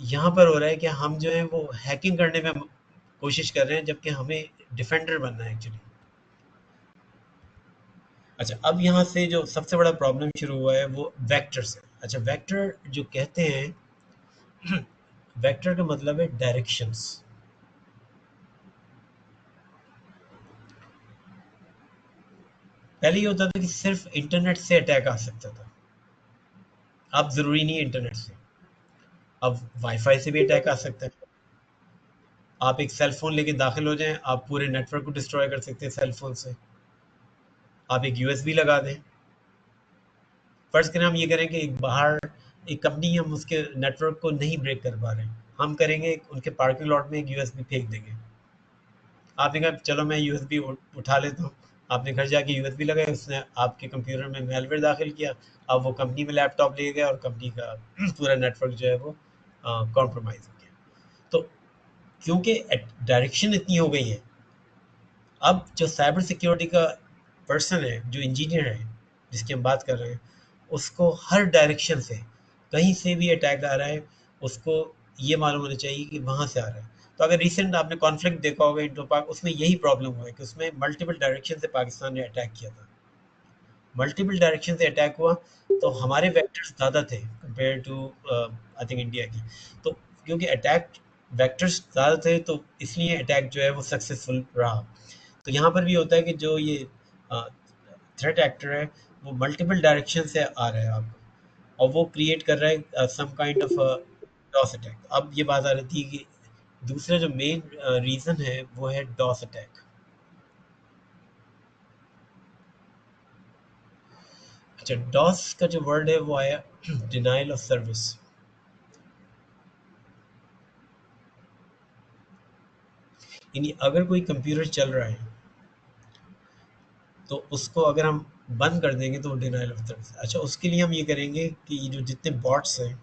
यहाँ पर हो रहा है कि हम जो है वो हैकिंग करने में कोशिश कर रहे हैं, जबकि हमें डिफेंडर बनना है एक्चुअली। अच्छा, अब यहाँ से जो सबसे बड़ा प्रॉब्लम शुरू हुआ है वो वेक्टर से। अच्छा, वेक्टर जो कहते हैं, वेक्टर का मतलब है डायरेक्शंस। पहले ये होता था कि सिर्फ इंटरनेट से अटैक आ सकता था, अब ज़रूरी नहीं है इंटरनेट से, अब वाईफाई से भी अटैक आ सकता है। आप एक सेल फोन लेके दाखिल हो जाएं, आप पूरे नेटवर्क को डिस्ट्रॉय कर सकते हैं सेल फोन से। आप एक यूएसबी लगा दें, फर्ज करें हम ये करें कि एक बाहर एक कंपनी, हम उसके नेटवर्क को नहीं ब्रेक कर पा रहे हैं, हम करेंगे उनके पार्किंग लॉट में एक यूएसबी फेंक देंगे। आपने कहा चलो मैं यूएसबी उठा लेता हूँ, आपने घर जाके यूएसबी लगाई, उसने आपके कंप्यूटर में मेलवेयर दाखिल किया, अब वो कंपनी में लैपटॉप ले गया और कंपनी का पूरा नेटवर्क जो है वो कॉम्प्रोमाइज़ हो गया। तो क्योंकि डायरेक्शन इतनी हो गई है, अब जो साइबर सिक्योरिटी का पर्सन है, जो इंजीनियर है जिसकी हम बात कर रहे हैं, उसको हर डायरेक्शन से कहीं से भी अटैक आ रहा है, उसको ये मालूम होना चाहिए कि वहाँ से आ रहा है। तो अगर रिसेंट आपने कॉन्फ्लिक्ट देखा होगा इंडो पाक, उसमें यही प्रॉब्लम हुआ है कि उसमें मल्टीपल डायरेक्शन से पाकिस्तान ने अटैक किया था। मल्टीपल डायरेक्शन से अटैक हुआ तो हमारे वेक्टर्स ज़्यादा थे compare to I think India की। तो क्योंकि अटैक वेक्टर्स ज़्यादा थे तो इसलिए अटैक जो है वो सक्सेसफुल रहा। तो यहाँ पर भी होता है कि जो ये थ्रेट एक्टर है वो मल्टीपल डायरेक्शन से आ रहा है आपको, और वो क्रिएट कर रहा है some kind of DoS attack. अब ये बात आ रही थी कि दूसरा जो मेन रीज़न है वो है डॉस अटैक। अच्छा, डॉस का जो वर्ड है वो आया डिनाइल ऑफ सर्विस। यानी अगर कोई कंप्यूटर चल रहा है तो उसको अगर हम बंद कर देंगे तो वो डिनाइल ऑफ सर्विस। अच्छा, उसके लिए हम ये करेंगे कि ये जो जितने बॉट्स हैं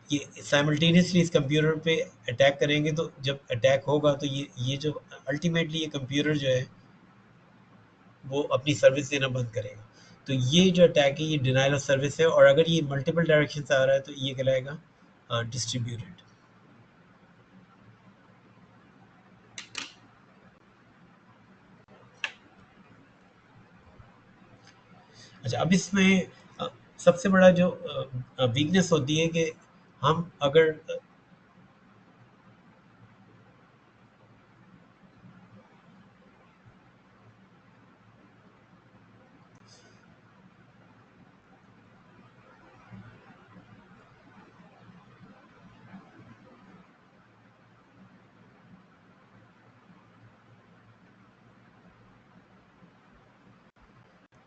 ये साइमल्टेनियसली इस कंप्यूटर पे अटैक करेंगे, तो जब अटैक होगा तो ये जो अल्टीमेटली ये कंप्यूटर जो है वो अपनी सर्विस देना बंद करेगा। तो ये जो अटैक है ये डिनाइल ऑफ सर्विस है, और अगर ये मल्टीपल डायरेक्शन से आ रहा है तो ये कहलाएगा डिस्ट्रीब्यूटेड। अच्छा, अब इसमें सबसे बड़ा जो वीकनेस होती है कि हम अगर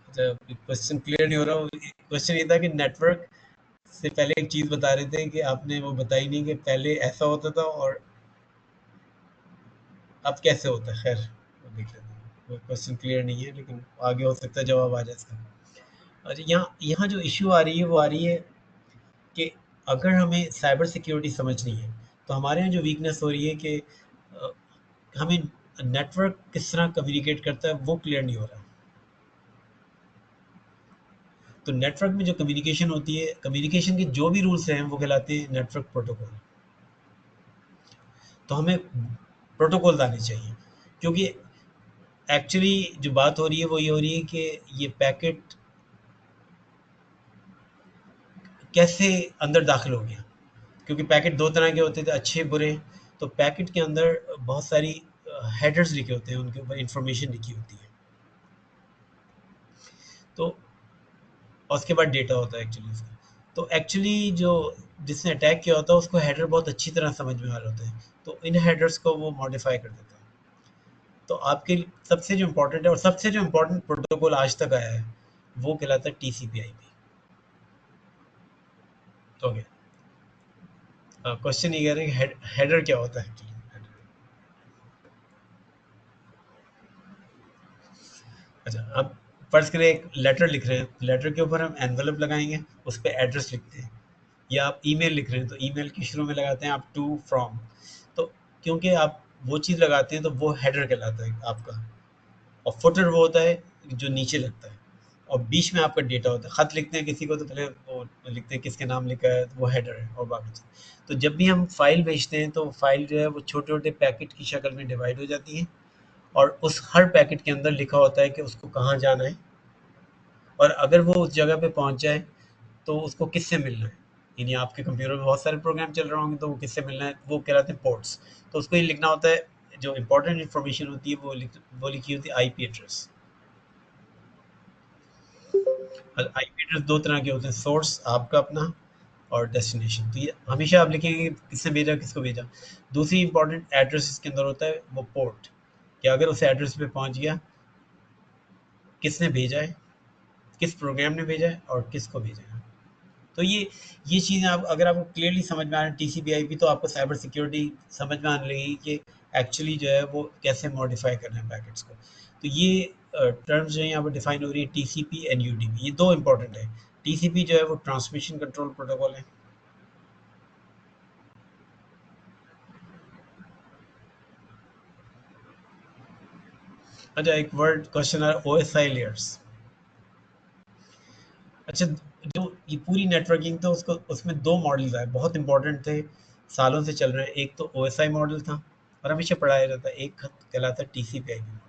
क्वेश्चन क्लियर नहीं हो रहा, क्वेश्चन ये था कि नेटवर्क से पहले एक चीज़ बता रहे थे कि आपने वो बताई नहीं कि पहले ऐसा होता था और अब कैसे होता है। खैर, वो देख लेते हैं, वो क्वेश्चन क्लियर नहीं है, लेकिन आगे हो सकता है जवाब आ जाए इसका। अच्छा, यहाँ यहाँ जो इशू आ रही है वो आ रही है अगर हमें साइबर सिक्योरिटी समझनी है तो हमारे यहाँ जो वीकनेस हो रही है कि हमें नेटवर्क किस तरह कम्युनिकेट करता है वो क्लियर नहीं हो रहा। तो नेटवर्क में जो कम्युनिकेशन होती है, कम्युनिकेशन के जो भी रूल्स हैं वो कहलाते हैं नेटवर्क प्रोटोकॉल। तो हमें प्रोटोकॉल आने चाहिए, क्योंकि एक्चुअली जो बात हो रही है वो ये हो रही है कि ये पैकेट कैसे अंदर दाखिल हो गया, क्योंकि पैकेट दो तरह के होते थे, अच्छे बुरे। तो पैकेट के अंदर बहुत सारी हेडर्स लिखे होते हैं, उनके ऊपर इंफॉर्मेशन लिखी होती है, तो और उसके बाद डेटा होता है एक्चुअली उसका। तो एक्चुअली जो जिसने अटैक किया होता है उसको हेडर बहुत अच्छी तरह समझ में आ रहे होते हैं, तो इन हेडर्स को वो मॉडिफाई कर देता है। तो आपके सबसे जो इम्पोर्टेंट है और सबसे जो इम्पोर्टेंट प्रोटोकॉल आज तक आया है वो कहलाता है TCP/IP। ओके, क्वेश्चन ये कह रहे हैं हेडर क्या होता है एक्चुअली। अच्छा, अब फर्ज करें एक लेटर लिख रहे हैं, लेटर के ऊपर हम एनवेलप लगाएंगे, उस पर एड्रेस लिखते हैं। या आप ईमेल लिख रहे हैं तो ईमेल के शुरू में लगाते हैं आप टू फ्रॉम। तो क्योंकि आप वो चीज़ लगाते हैं तो वो हेडर कहलाता है आपका। और फुटर वो होता है जो नीचे लगता है, और बीच में आपका डेटा होता है। ख़त लिखते हैं किसी को तो पहले वो लिखते हैं किसके नाम लिखा है, तो वो हेडर है, और बाकी चीज़। तो जब भी हम फाइल भेजते हैं तो फाइल जो है वो छोटे छोटे पैकेट की शक्ल में डिवाइड हो जाती है, और उस हर पैकेट के अंदर लिखा होता है कि उसको कहाँ जाना है, और अगर वो उस जगह पे पहुंच जाए तो उसको किससे मिलना है। यानी आपके कंप्यूटर में बहुत सारे प्रोग्राम चल रहे होंगे, तो वो किससे मिलना है वो कहलाते हैं पोर्ट्स। तो उसको ये लिखना होता है, जो इंपॉर्टेंट इन्फॉर्मेशन होती है वो लिखी होती है आईपी एड्रेस। आईपी एड्रेस दो तरह के होते हैं, सोर्स आपका अपना और डेस्टिनेशन। तो ये हमेशा आप लिखेंगे कि किसने भेजा, किसको भेजा। दूसरी इंपॉर्टेंट एड्रेस इसके अंदर होता है वो पोर्ट, कि अगर उस एड्रेस पे पहुंच गया, किसने भेजा है, किस प्रोग्राम ने भेजा है और किसको भेजा है। तो ये चीज़ें आप अगर आपको क्लियरली समझ में आ रहा है TCP/IP, तो आपको साइबर सिक्योरिटी समझ में आने लगेगी कि एक्चुअली जो है वो कैसे मॉडिफाई करना है पैकेट्स को। तो ये टर्म्स जो है यहाँ पर डिफाइन हो रही है, TCP एंड UDP, ये दो इंपॉर्टेंट है। TCP जो है वो ट्रांसमिशन कंट्रोल प्रोटोकॉल है। अच्छा, एक वर्ड क्वेश्चन आ रहा है, OSI लेयर्स। अच्छा, जो ये पूरी नेटवर्किंग तो उसको उसमें दो मॉडल्स आए, बहुत इंपॉर्टेंट थे, सालों से चल रहे हैं। एक तो OSI मॉडल था और हमेशा पढ़ाया जाता है, एक कहलाता है TCP/IP मॉडल।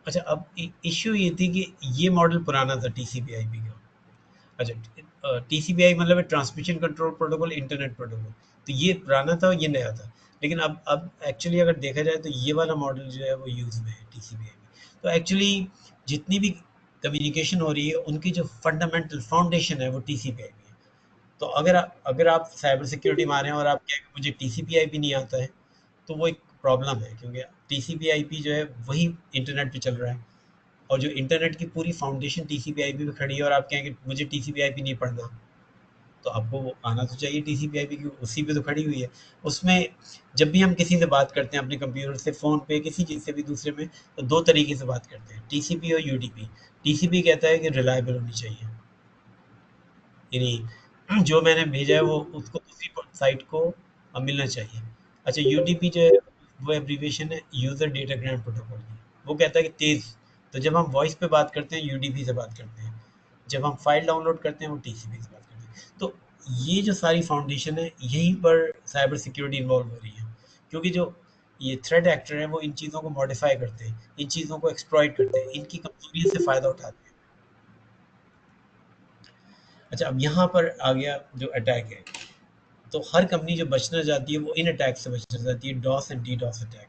अच्छा, अब इश्यू ये थी कि ये मॉडल पुराना था TCP/IP का। अच्छा, TCP/IP मतलब है transmission control protocol, internet protocol. तो ये पुराना था और ये नया था, लेकिन अब एक्चुअली अगर देखा जाए तो ये वाला मॉडल जो है वो यूज़ में है TCP/IP। तो एक्चुअली जितनी भी कम्युनिकेशन हो रही है उनकी जो फंडामेंटल फाउंडेशन है वो TCP/IP है। तो अगर आप साइबर सिक्योरिटी में आ रहे हैं और आप कहें कि मुझे TCP/IP नहीं आता है, तो वो एक प्रॉब्लम है, क्योंकि TCP/IP जो है वही इंटरनेट पे चल रहा है, और जो इंटरनेट की पूरी फाउंडेशन TCP/IP पे खड़ी है, और आप कहें कि मुझे TCP/IP नहीं पढ़ना, तो आपको वो आना तो चाहिए TCP/IP, की उसी पे तो खड़ी हुई है। उसमें जब भी हम किसी से बात करते हैं अपने कंप्यूटर से, फ़ोन पे, किसी चीज़ से भी दूसरे में, तो दो तरीके से बात करते हैं, TCP और UDP। TCP कहता है कि रिलायबल होनी चाहिए, यानी जो मैंने भेजा है वो उसको दूसरी साइट को मिलना चाहिए। अच्छा, यूडीपी जो है वो एब्रीविएशन है यूज़र डेटाग्राम प्रोटोकॉल की। वो कहता है कि तेज़। तो जब हम वॉइस पे बात करते हैं यूडीपी से बात करते हैं, जब हम फाइल डाउनलोड करते हैं वो टीसीपी से बात करते हैं। तो ये जो सारी फाउंडेशन है, यहीं पर साइबर सिक्योरिटी इन्वॉल्व हो रही है, क्योंकि जो ये थ्रेट एक्टर हैं वो इन चीज़ों को मॉडिफाई करते हैं, इन चीज़ों को एक्सप्लॉइट करते हैं, इनकी कमजोरियों से फ़ायदा उठाते हैं। अच्छा, अब यहाँ पर आ गया जो अटैक है। तो हर कंपनी जो बचना चाहती है वो इन अटैक से बचना चाहती है, डॉस एंड डीडॉस अटैक।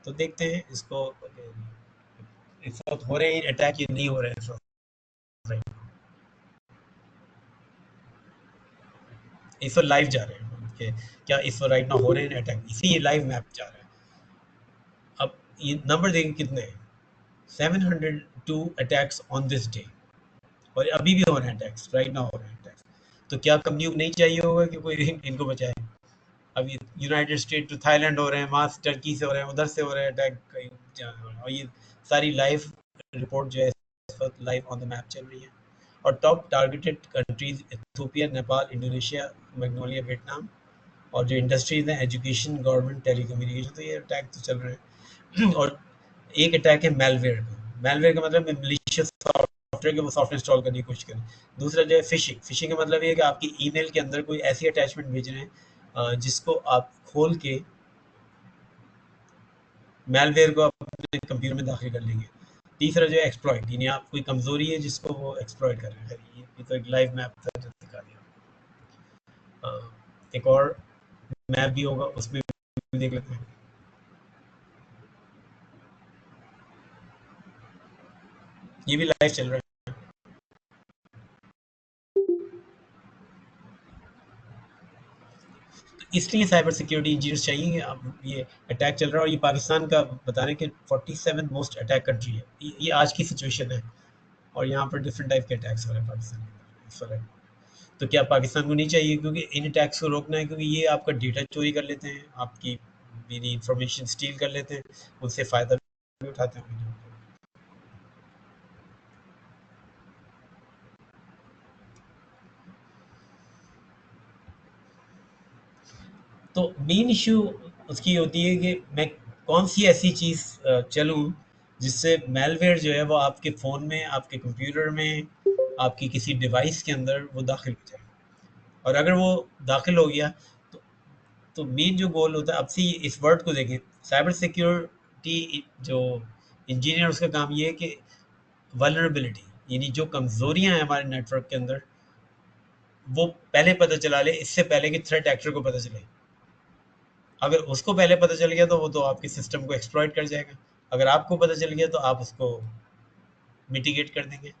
तो देखते हैं इसको, इस वक्त हो रहे हैं अटैक, ये नहीं हो रहे हैं इस वक्त, इस वक्त लाइव जा रहे हैं कि क्या इस वक्त राइट ना हो रहे हैं अटैक, इसी ये लाइव मैप जा रहा है। अब ये नंबर देखें कितने हैं, 702 अटैक्स ऑन दिस डे, और अभी भी हो रहे हैं अटैक्स, राइट ना हो रहे हैं अटैक्स। तो क्या कंपनियों को नहीं चाहिए होगा कि कोई इनको बचाए। अभी यूनाइटेड स्टेट टू थाईलैंड हो रहे हैं, वहाँ टर्की से हो रहे हैं, उधर से हो रहे हैं अटैक कहीं, और ये सारी लाइव रिपोर्ट जो है इस वक्त लाइव ऑन द मैप चल रही है। और top targeted countries Ethiopia, Nepal, Indonesia, Magnolia, Vietnam. और जो इंडस्ट्रीज हैं एजुकेशन, गवर्नमेंट, टेलीकम्युनिकेशन, तो ये अटैक तो चल रहे हैं। और एक अटैक है मेलवेयर का। मेलवेयर का मतलब मिलीशियस सॉफ्टवेयर के वो सॉफ्टवेयर इंस्टॉल करने की कोशिश करें। दूसरा जो है फिशिंग। फिशिंग का मतलब ये है कि आपकी ईमेल के अंदर कोई ऐसी अटैचमेंट भेज रहे हैं जिसको आप खोल के मेलवेयर को अपने कंप्यूटर में दाखिल कर लेंगे। तीसरा जो है एक्सप्लॉइट, यानी आप कोई कमजोरी है जिसको वो एक्सप्लॉइट कर रहे हैं। ये तो एक लाइव मैप था जो दिखा दिया। एक और मैप भी होगा, उसमें भी देख लेते हैं। ये भी लाइव चल रहा है। इसलिए साइबर सिक्योरिटी इंजीनियर्स चाहिए। अब ये अटैक चल रहा है और ये पाकिस्तान का बता रहे हैं कि 47 मोस्ट अटैक कंट्री है। ये आज की सिचुएशन है और यहाँ पर डिफरेंट टाइप के अटैक्स हो रहे हैं पाकिस्तान के अंदर इस वक्त। तो क्या पाकिस्तान को नहीं चाहिए, क्योंकि इन अटैक्स को रोकना है, क्योंकि ये आपका डेटा चोरी कर लेते हैं, आपकी मेरी इंफॉर्मेशन स्टील कर लेते हैं, उससे फ़ायदा भी उठाते हैं। तो मेन इशू उसकी होती है कि मैं कौन सी ऐसी चीज़ चलूँ जिससे मेलवेयर जो है वो आपके फ़ोन में, आपके कंप्यूटर में, आपकी किसी डिवाइस के अंदर वो दाखिल हो जाए। और अगर वो दाखिल हो गया तो मेन जो गोल होता है, अब से इस वर्ड को देखें, साइबर सिक्योरिटी जो इंजीनियर उसका काम ये है कि वल्नरेबिलिटी, यानी जो कमज़ोरियाँ हैं हमारे नेटवर्क के अंदर, वो पहले पता चला ले, इससे पहले कि थ्रेट एक्टर को पता चले। अगर उसको पहले पता चल गया तो वो तो आपके सिस्टम को एक्सप्लॉइट कर जाएगा। अगर आपको पता चल गया तो आप उसको मिटिगेट कर देंगे।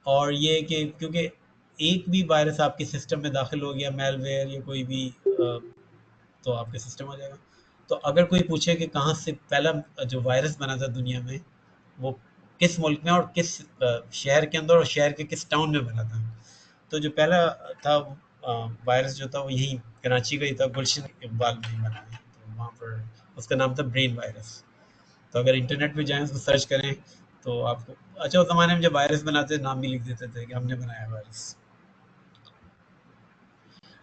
और ये कि क्योंकि एक भी वायरस आपके सिस्टम में दाखिल हो गया, मेलवेयर या कोई भी, तो आपके सिस्टम हो जाएगा। तो अगर कोई पूछे कि कहाँ से पहला जो वायरस बना था दुनिया में, वो किस मुल्क में और किस शहर के अंदर और शहर के किस टाउन में बना था, तो जो पहला था वायरस जो था वो यहीं कराची का ही था, गुलशन इकबाल में ही बना है। तो वहाँ पर उसका नाम था ब्रेन वायरस। तो अगर इंटरनेट पे जाएँ, उसको सर्च करें तो आपको, अच्छा उस ज़माने में जब वायरस बनाते नाम भी लिख देते थे कि हमने बनाया वायरस।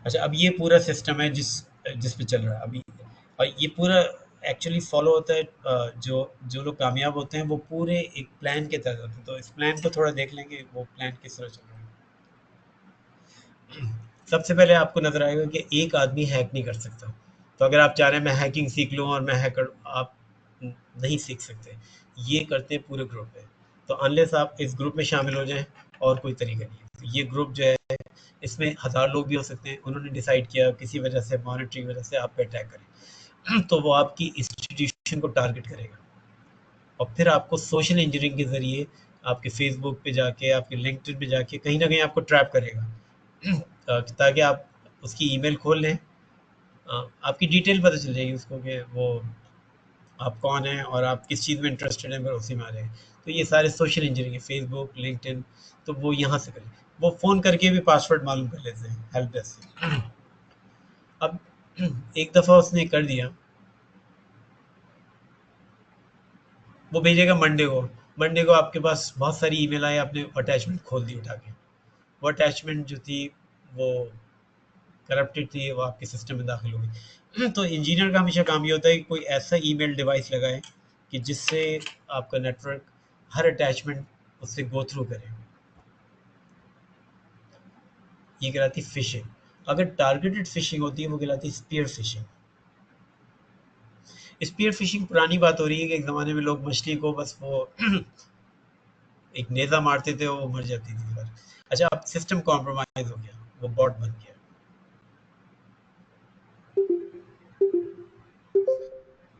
अच्छा, अब ये पूरा सिस्टम है जिस पे चल रहा है अभी। और ये पूरा एक्चुअली फॉलो होता है, जो जो लोग कामयाब होते हैं वो पूरे एक प्लान के तहत होते हैं। तो इस प्लान को थोड़ा देख लेंगे, वो प्लान किस तरह चल रहा है। सबसे पहले आपको नज़र आएगा कि एक आदमी हैक नहीं कर सकता। तो अगर आप चाह रहे हैं मैं हैकिंग सीख लूँ और मैं हैकर, आप नहीं सीख सकते। ये करते हैं पूरे ग्रुप में। तो अनलेस आप इस ग्रुप में शामिल हो जाएं, और कोई तरीका नहीं है। तो ये ग्रुप जो है, इसमें 1000 लोग भी हो सकते हैं। उन्होंने डिसाइड किया किसी वजह से, मॉनिटरी की वजह से आप पे अटैक करें, तो वो आपकी इंस्टीट्यूशन को टारगेट करेगा और फिर आपको सोशल इंजीनियरिंग के ज़रिए आपके फेसबुक पे जाके, आपके लिंक्डइन पे जाके कहीं ना कहीं आपको ट्रैप करेगा, ताकि आप उसकी ईमेल खोल लें। आपकी डिटेल पता चल जाएगी उसको कि वो आप कौन हैं और आप किस चीज़ में इंटरेस्टेड हैं, फिर उसी में आ जाएंगे। तो ये सारे सोशल इंजीनियरिंग है, फेसबुक, लिंक्डइन, तो वो यहाँ से करें। वो फ़ोन करके भी पासवर्ड मालूम कर लेते हैं हेल्प डेस्क से। अब एक दफ़ा उसने कर दिया, वो भेजेगा मंडे को। मंडे को आपके पास बहुत सारी ईमेल आए, आपने अटैचमेंट खोल दी उठा के। वो अटैचमेंट जो थी वो करप्टेड थी, वो आपके सिस्टम में दाखिल हो गई। तो इंजीनियर का हमेशा काम ये होता है कि कोई ऐसा ईमेल डिवाइस लगाए कि जिससे आपका नेटवर्क हर अटैचमेंट उससे गो थ्रू करे। ये कहलाती फिशिंग। अगर टारगेटेड फिशिंग होती है वो कहलाती स्पीयर फिशिंग। स्पीयर फिशिंग पुरानी बात हो रही है कि एक ज़माने में लोग मछली को बस वो एक नेज़ा मारते थे और वो मर जाती थी फिर। अच्छा, अब सिस्टम कॉम्प्रोमाइज़ हो गया, वो बॉट बन गया।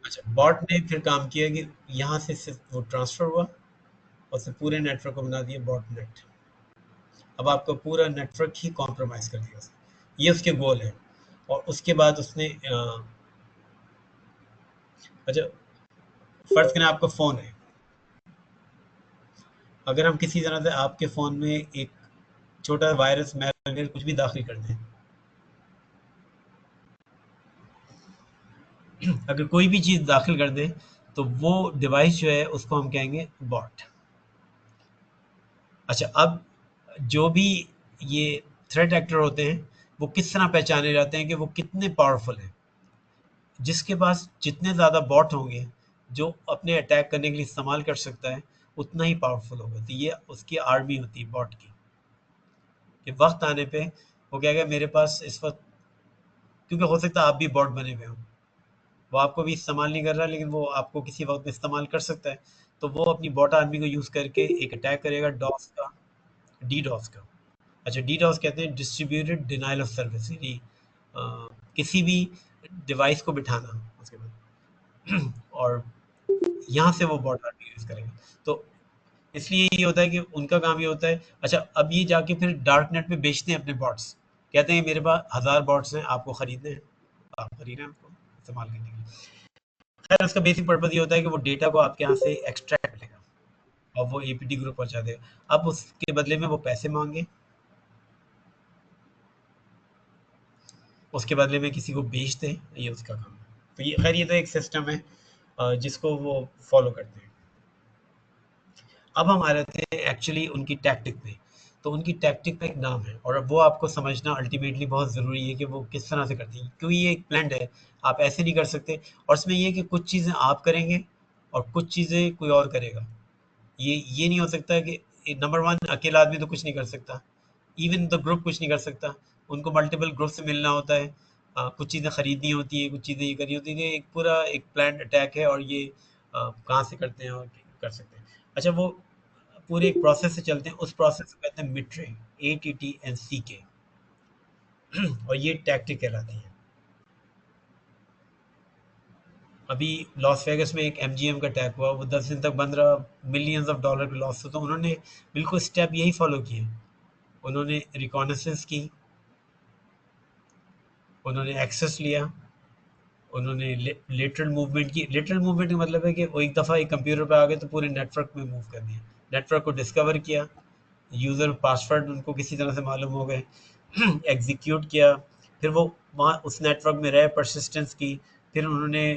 अच्छा, बॉट ने फिर काम किया कि यहाँ से सिर्फ वो ट्रांसफ़र हुआ और फिर पूरे नेटवर्क को बना दिया बॉट नेट। अब आपका पूरा नेटवर्क ही कॉम्प्रोमाइज़ कर दिया उसने। ये उसके गोल है। और उसके बाद उसने अच्छा, फ़र्ज़ करें आपका फ़ोन है। अगर हम किसी तरह से आपके फ़ोन में एक छोटा वायरस, मैलवेयर कुछ भी दाखिल कर दें, अगर कोई भी चीज़ दाखिल कर दें, तो वो डिवाइस जो है उसको हम कहेंगे बॉट। अच्छा, अब जो भी ये थ्रेट एक्टर होते हैं, वो किस तरह पहचाने जाते हैं कि वो कितने पावरफुल हैं। जिसके पास जितने ज़्यादा बॉट होंगे, जो अपने अटैक करने के लिए इस्तेमाल कर सकता है, उतना ही पावरफुल होगा। तो ये उसकी आर्मी होती है बॉट की, कि वक़्त आने पे वो कहेगा मेरे पास इस वक़्त, क्योंकि हो सकता है आप भी बॉट बने हुए हों। वो आपको भी इस्तेमाल नहीं कर रहा, लेकिन वो आपको किसी वक़्त में इस्तेमाल कर सकता है। तो वो अपनी बॉट आर्मी को यूज़ करके एक अटैक करेगा डॉस का, डीडॉस का। अच्छा, डीडॉस कहते हैं डिस्ट्रीब्यूटेड डिनायल ऑफ सर्विस, यानी अ, किसी भी डिवाइस को बिठाना उसके बाद और यहाँ से वो बॉट आर्मी यूज़ करेंगे। तो इसलिए ये होता है कि उनका काम ये होता है। अच्छा, अब ये जाके फिर डार्क नेट पे बेचते हैं अपने बॉट्स। कहते हैं मेरे पास 1000 बॉट्स हैं, आपको खरीदने हैं, आप खरीदें हमको इस्तेमाल करने के लिए। खैर, उसका बेसिक पर्पज़ ये होता है कि वो डेटा को आपके यहाँ से एक्सट्रैक्ट करेगा और वो एपीटी ग्रुप पहुँचा देगा। अब उसके बदले में वो पैसे माँगे, उसके बदले में किसी को बेच दें, ये उसका काम है। तो ये खैर ये तो एक सिस्टम है जिसको वो फॉलो करते हैं। अब हम आ रहे थे एक्चुअली उनकी टैक्टिक पे। तो उनकी टैक्टिक का एक नाम है और अब वो आपको समझना अल्टीमेटली बहुत ज़रूरी है कि वो किस तरह से करती हैं, क्योंकि ये एक प्लान्ड है, आप ऐसे नहीं कर सकते। और इसमें ये है कि कुछ चीज़ें आप करेंगे और कुछ चीज़ें कोई और करेगा। ये नहीं हो सकता कि नंबर वन, अकेला आदमी तो कुछ नहीं कर सकता, इवन द ग्रुप कुछ नहीं कर सकता। उनको मल्टीपल ग्रुप से मिलना होता है, कुछ चीज़ें खरीदनी होती है, कुछ चीज़ें ये करनी होती है। एक पूरा एक प्लान अटैक है और ये कहाँ से करते हैं और कर सकते हैं। अच्छा, वो पूरे एक प्रोसेस से चलते हैं, उस प्रोसेस को कहते हैं मिट्रे, ATTNCK और ये टैक्टिक कहलाती है। अभी लॉस वेगस में एक MGM का अटैक हुआ, वो 10 दिन तक बंद रहा, मिलियंस ऑफ डॉलर के लॉस। तो उन्होंने बिल्कुल स्टेप यही फॉलो किए। उन्होंने रिकॉनेसेंस की, उन्होंने एक्सेस लिया, उन्होंने लेटरल मूवमेंट की। लेटरल मूवमेंट का मतलब है कि वो एक दफ़ा एक कंप्यूटर पे आ गए तो पूरे नेटवर्क में मूव कर दिया। नेटवर्क को डिस्कवर किया, यूज़र पासवर्ड उनको किसी तरह से मालूम हो गए, एग्जीक्यूट किया, फिर वो वहाँ उस नेटवर्क में रहे, परसिस्टेंस की, फिर उन्होंने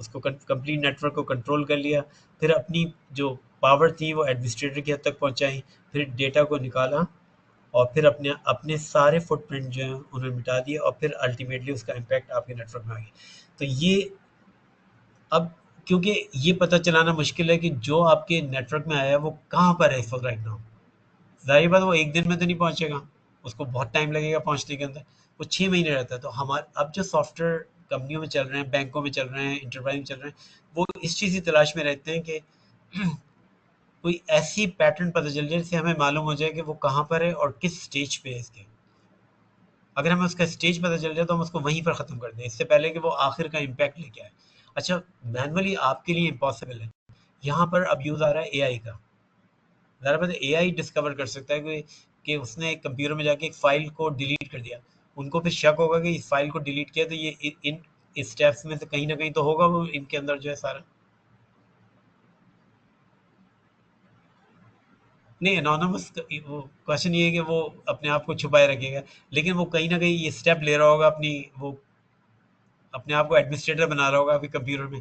उसको कंप्लीट नेटवर्क को कंट्रोल कर लिया, फिर अपनी जो पावर थी वो एडमिनिस्ट्रेटर की हद तक पहुँचाई, फिर डेटा को निकाला और फिर अपने अपने सारे फुटप्रिंट जो हैं उन्हें मिटा दिए और फिर अल्टीमेटली उसका इम्पैक्ट आपके नेटवर्क में आ गया। तो ये अब, क्योंकि ये पता चलाना मुश्किल है कि जो आपके नेटवर्क में आया है वो कहाँ पर है इस वक्त राइट नाउ। ज़ाहिर बात है वो एक दिन में तो नहीं पहुँचेगा, उसको बहुत टाइम लगेगा पहुँचने के अंदर, वो 6 महीने रहता है। तो हमारे अब जो सॉफ्टवेयर कंपनियों में चल रहे हैं, बैंकों में चल रहे हैं, एंटरप्राइज़ में चल रहे हैं, वो इस चीज़ की तलाश में रहते हैं कि कोई ऐसी पैटर्न पता चल जाए जिससे हमें मालूम हो जाए कि वो कहाँ पर है और किस स्टेज पे है इसके। अगर हमें उसका स्टेज पता चल जाए तो हम उसको वहीं पर ख़त्म कर दें, इससे पहले कि वो आखिर का इम्पैक्ट लेके आए। अच्छा, मैनुअली आपके लिए इम्पॉसिबल है। यहाँ पर अब यूज़ आ रहा है एआई का। ज़ाहिर बात है एआई डिस्कवर कर सकता है कि उसने एक कंप्यूटर में जाके एक फ़ाइल को डिलीट कर दिया। उनको फिर शक होगा कि इस फ़ाइल को डिलीट किया तो ये इन स्टेप्स में से कहीं न कहीं तो होगा वो इनके अंदर जो है सारा। नहीं, एनोनिमस वो क्वेश्चन ये है कि वो अपने आप को छुपाए रखेगा, लेकिन वो कहीं न कहीं ये स्टेप ले रहा होगा अपनी वो अपने आप को एडमिनिस्ट्रेटर बना रहा होगा अभी कंप्यूटर में,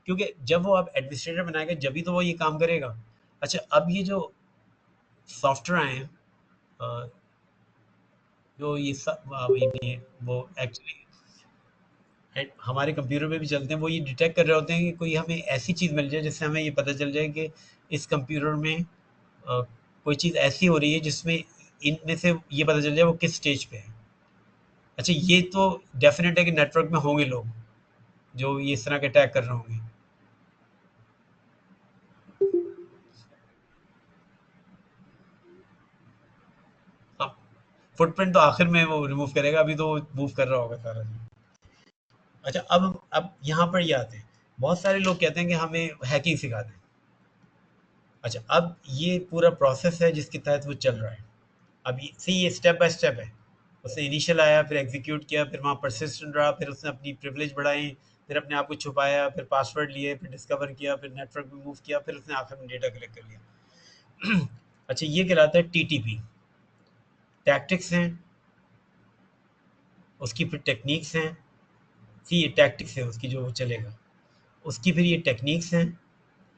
क्योंकि जब वो आप एडमिनिस्ट्रेटर बनाएगा जब भी तो वो ये काम करेगा। अच्छा, अब ये जो सॉफ्टवेयर आए हैं जो ये सब वो एक्चुअली हमारे कंप्यूटर में भी चलते हैं, वो ये डिटेक्ट कर रहे होते हैं कि कोई हमें ऐसी चीज़ मिल जाए जिससे हमें ये पता चल जाए कि इस कंप्यूटर में कोई चीज़ ऐसी हो रही है जिसमें इनमें से ये पता चल जाए वो किस स्टेज पे है। अच्छा, ये तो डेफिनेट है कि नेटवर्क में होंगे लोग जो ये इस तरह के अटैक कर रहे होंगे। हाँ, फुटप्रिंट तो आखिर में वो रिमूव करेगा, अभी तो मूव कर रहा होगा सारा चीज़। अच्छा, अब यहाँ पर ये आते हैं, बहुत सारे लोग कहते हैं कि हमें हैकिंग सिखा दें। अच्छा, अब ये पूरा प्रोसेस है जिसके तहत वो चल रहा है। अब ये स्टेप बाय स्टेप है। उसने इनिशियल आया, फिर एग्जीक्यूट किया, फिर वहाँ परसिस्टेंट रहा, फिर उसने अपनी प्रिविलेज बढ़ाई, फिर अपने आप को छुपाया, फिर पासवर्ड लिए, फिर डिस्कवर किया, फिर नेटवर्क में मूव किया, फिर उसने आखिर में डेटा कलेक्ट कर लिया। अच्छा, ये कहलाता है TTP। टैक्टिक्स हैं, उसकी फिर टेक्निक्स हैं। ये टैक्टिक्स है उसकी जो वो चलेगा, उसकी फिर ये टेक्निक्स हैं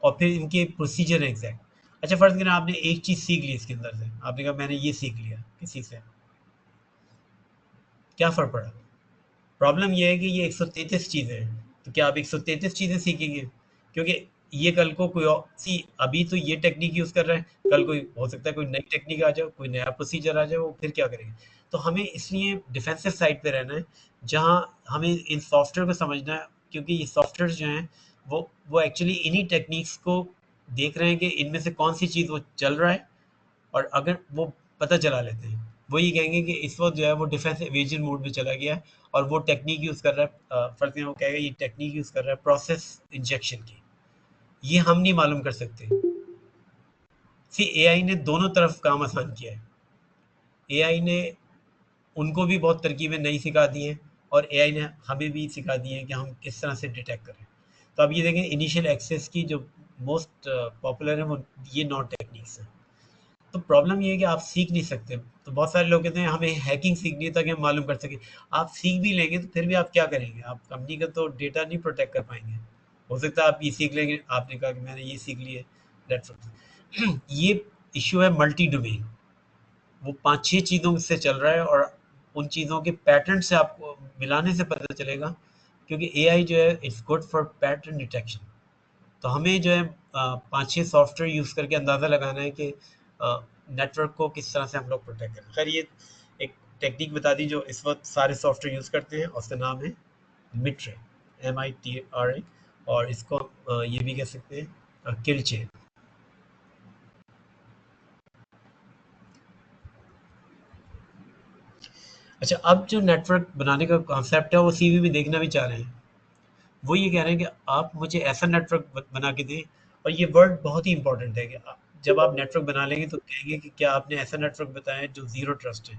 और फिर इनके प्रोसीजर हैं एग्जैक्ट। अच्छा फ़र्ज़ करें आपने एक चीज़ सीख ली इसके अंदर से, आपने कहा मैंने ये सीख लिया किसी से, क्या फ़र्क पड़ा? प्रॉब्लम ये है कि ये 133 चीज़ें हैं, तो क्या आप 133 चीज़ें सीखेंगे? क्योंकि ये कल को कोई और सी अभी तो ये टेक्नीक यूज़ कर रहा है, कल कोई हो सकता है कोई नई टेक्नीक आ जाए, कोई नया प्रोसीजर आ जाए, वो फिर क्या करेंगे? तो हमें इसलिए डिफेंसिव साइड पे रहना है, जहाँ हमें इन सॉफ्टवेयर को समझना है, क्योंकि ये सॉफ्टवेयर जो हैं, वो एक्चुअली इन्हीं टेक्नीक्स को देख रहे हैं कि इनमें से कौन-सी चीज़ वो चल रहा है, और अगर वो पता चला लेते हैं, वो ये कहेंगे कि इस वक़्त जो है वो डिफेंस एविएशन मोड में चला गया है और वो टेक्नीक यूज़ कर रहा है, फ़र्ज़ करें वो कहेगा ये टेक्नीक यूज़ कर रहा है प्रोसेस इंजेक्शन की। ये हम नहीं मालूम कर सकते। सी एआई ने दोनों तरफ काम आसान किया है। एआई ने उनको भी बहुत तरकीबें नई सिखा दी हैं और एआई ने हमें भी सिखा दी हैं कि हम किस तरह से डिटेक्ट करें। तो अब ये देखें इनिशियल एक्सेस की जो मोस्ट पॉपुलर है वो ये 9 टेक्निक्स हैं। तो प्रॉब्लम ये है कि आप सीख नहीं सकते। तो बहुत सारे लोग कहते हैं हमें हैकिंग सीखनी है ताकि हम मालूम कर सकें। आप सीख भी लेंगे तो फिर भी आप क्या करेंगे? आप कंपनी का तो डेटा नहीं प्रोटेक्ट कर पाएँगे। हो सकता है आप ये सीख लेंगे, आपने कहा कि मैंने ये सीख ली है नेटवर्क। ये इश्यू है मल्टी डोमेन। वो 5-6 चीज़ों से चल रहा है और उन चीज़ों के पैटर्न से आपको मिलाने से पता चलेगा, क्योंकि एआई जो है it's good for pattern detection. तो हमें जो है 5-6 सॉफ्टवेयर यूज़ करके अंदाज़ा लगाना है कि नेटवर्क को किस तरह से हम लोग प्रोटेक्ट करें। खैर ये एक टेक्निक बता दी जो इस वक्त सारे सॉफ्टवेयर यूज़ करते हैं और उसका नाम है मिट्रे, MITRA, और इसको ये भी कह सकते हैं किल चेन। अच्छा, अब जो नेटवर्क बनाने का कॉन्सेप्ट है वो सीवी में देखना भी चाह रहे हैं। वो ये कह रहे हैं कि आप मुझे ऐसा नेटवर्क बना के दें, और ये वर्ड बहुत ही इंपॉर्टेंट है कि जब आप नेटवर्क बना लेंगे तो कहेंगे कि क्या आपने ऐसा नेटवर्क बताया है जो ज़ीरो ट्रस्ट है।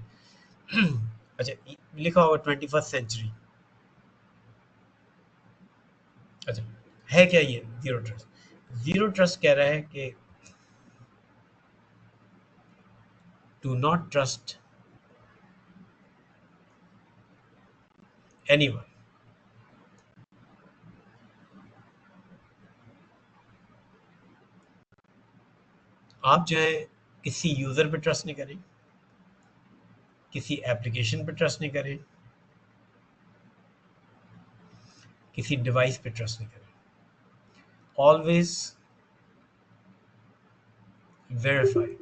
अच्छा, लिखा होगा 21st सेंचुरी। अच्छा, है क्या ये ज़ीरो ट्रस्ट? ज़ीरो ट्रस्ट कह रहा है कि डू नॉट ट्रस्ट एनीवन। आप जो है किसी यूज़र पे ट्रस्ट नहीं करें, किसी एप्लीकेशन पे ट्रस्ट नहीं करें, किसी डिवाइस पे ट्रस्ट नहीं करें। Always verify.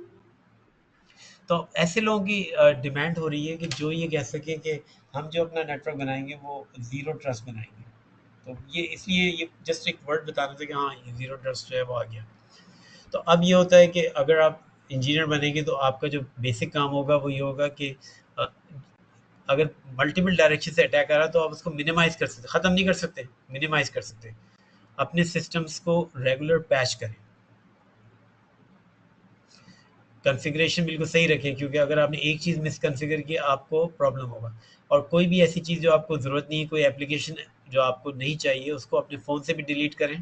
तो ऐसे लोगों की डिमांड हो रही है कि जो ये कह सके कि हम जो अपना नेटवर्क बनाएंगे वो ज़ीरो ट्रस्ट बनाएंगे। तो ये इसलिए ये जस्ट एक वर्ड बताना था कि हाँ ये ज़ीरो ट्रस्ट जो है वो आ गया। तो अब ये होता है कि अगर आप इंजीनियर बनेंगे तो आपका जो बेसिक काम होगा वो ये होगा कि अ, अगर मल्टीपल डायरेक्शन से अटैक आ रहा है तो आप उसको मिनिमाइज़ कर सकते, ख़त्म नहीं कर सकते, मिनिमाइज़ कर सकते। अपने सिस्टम्स को रेगुलर पैच करें, कॉन्फ़िगरेशन बिल्कुल सही रखें, क्योंकि अगर आपने एक चीज़ मिसकॉन्फ़िगर की आपको प्रॉब्लम होगा। और कोई भी ऐसी चीज़ जो आपको ज़रूरत नहीं है, कोई एप्लीकेशन जो आपको नहीं चाहिए, उसको अपने फ़ोन से भी डिलीट करें।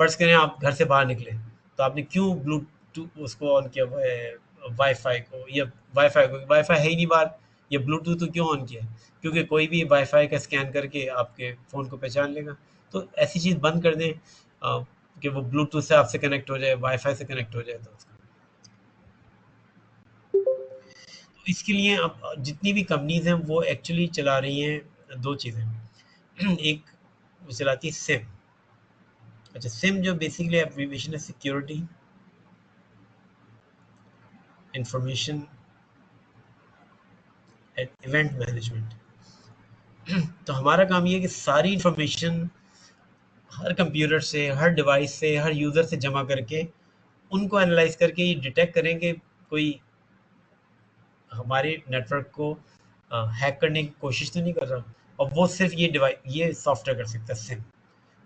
फ़र्ज़ करें आप घर से बाहर निकले, तो आपने क्यों ब्लूटूथ उसको ऑन किया हुआ है, वाईफ़ाई को, या वाईफ़ाई है ही नहीं बाहर, या ब्लूटूथ क्यों ऑन किया है? क्योंकि कोई भी वाईफ़ाई का स्कैन करके आपके फ़ोन को पहचान लेगा। तो ऐसी चीज़ बंद कर दें कि वो ब्लूटूथ से आपसे कनेक्ट हो जाए, वाईफ़ाई से कनेक्ट हो जाए। तो उसका इसके लिए अब जितनी भी कंपनीज़ हैं वो एक्चुअली चला रही हैं 2 चीज़ें। एक वो चलाती है सिम। अच्छा, सिम जो बेसिकली एब्रिविएशन है security, information and event management. तो हमारा काम ये है कि सारी इंफॉर्मेशन हर कंप्यूटर से, हर डिवाइस से, हर यूज़र से जमा करके उनको एनालाइज़ करके ये डिटेक्ट करें कि कोई हमारे नेटवर्क को हैक करने की कोशिश तो नहीं कर रहा। और वो सिर्फ़ ये सॉफ्टवेयर कर सकता है, सिम।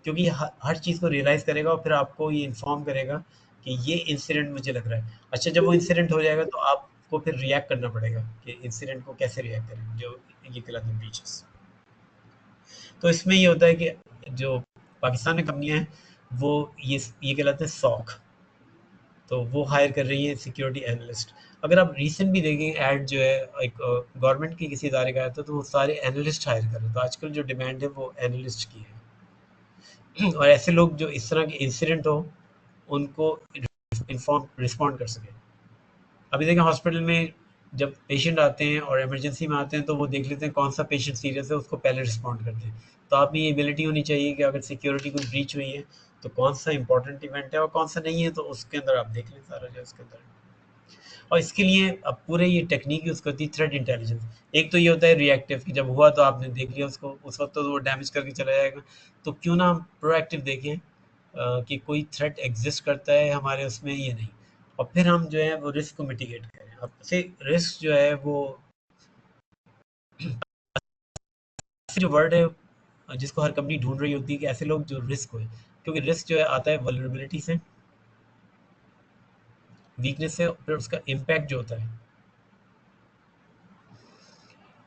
क्योंकि ये हर चीज़ को रियलाइज़ करेगा और फिर आपको ये इन्फॉर्म करेगा कि ये इंसिडेंट मुझे लग रहा है। अच्छा, जब वो इंसिडेंट हो जाएगा तो आपको फिर रिएक्ट करना पड़ेगा कि इंसिडेंट को कैसे रिएक्ट करें, जो ये कहलाते हैं ब्रीचेस। तो इसमें ये होता है कि जो पाकिस्तान में कंपनियां हैं वो ये कहलाते हैं सॉक। तो वो हायर कर रही है सिक्योरिटी एनालिस्ट। अगर आप रिसेंट भी देखें ऐड जो है एक गवर्नमेंट के किसी इदारे का आया था, तो वो सारे एनालिस्ट हायर कर रहे हैं। तो आजकल जो डिमांड है वो एनालिस्ट की है। और ऐसे लोग जो इस तरह के इंसिडेंट हो उनको इन्फॉर्म रिस्पॉन्ड कर सकें। अभी देखें हॉस्पिटल में जब पेशेंट आते हैं और इमरजेंसी में आते हैं तो वो देख लेते हैं कौन सा पेशेंट सीरियस है, उसको पहले रिस्पॉन्ड करते हैं। तो आप में ये एबिलिटी होनी चाहिए कि अगर सिक्योरिटी कोई ब्रीच हुई है तो कौन सा इंपॉर्टेंट इवेंट है और कौन सा नहीं है, तो उसके अंदर आप देख लें सारा जो उसके अंदर। और इसके लिए अब पूरे ये टेक्निक यूज़ करती है थ्रेट इंटेलिजेंस। एक तो ये होता है रिएक्टिव कि जब हुआ तो आपने देख लिया उसको, उस वक्त तो वो डैमेज करके चला जाएगा। तो क्यों ना हम प्रोएक्टिव देखें कि कोई थ्रेट एग्जिस्ट करता है हमारे उसमें या नहीं, और फिर हम जो है वो रिस्क को मिटिगेट करें। अब से रिस्क जो है वो जो वर्ड है जिसको हर कंपनी ढूंढ रही होती है कि ऐसे लोग जो रिस्क हुए, क्योंकि रिस्क जो है आता है वल्नरेबिलिटी से, वीकनेस से, फिर उसका इम्पैक्ट जो होता है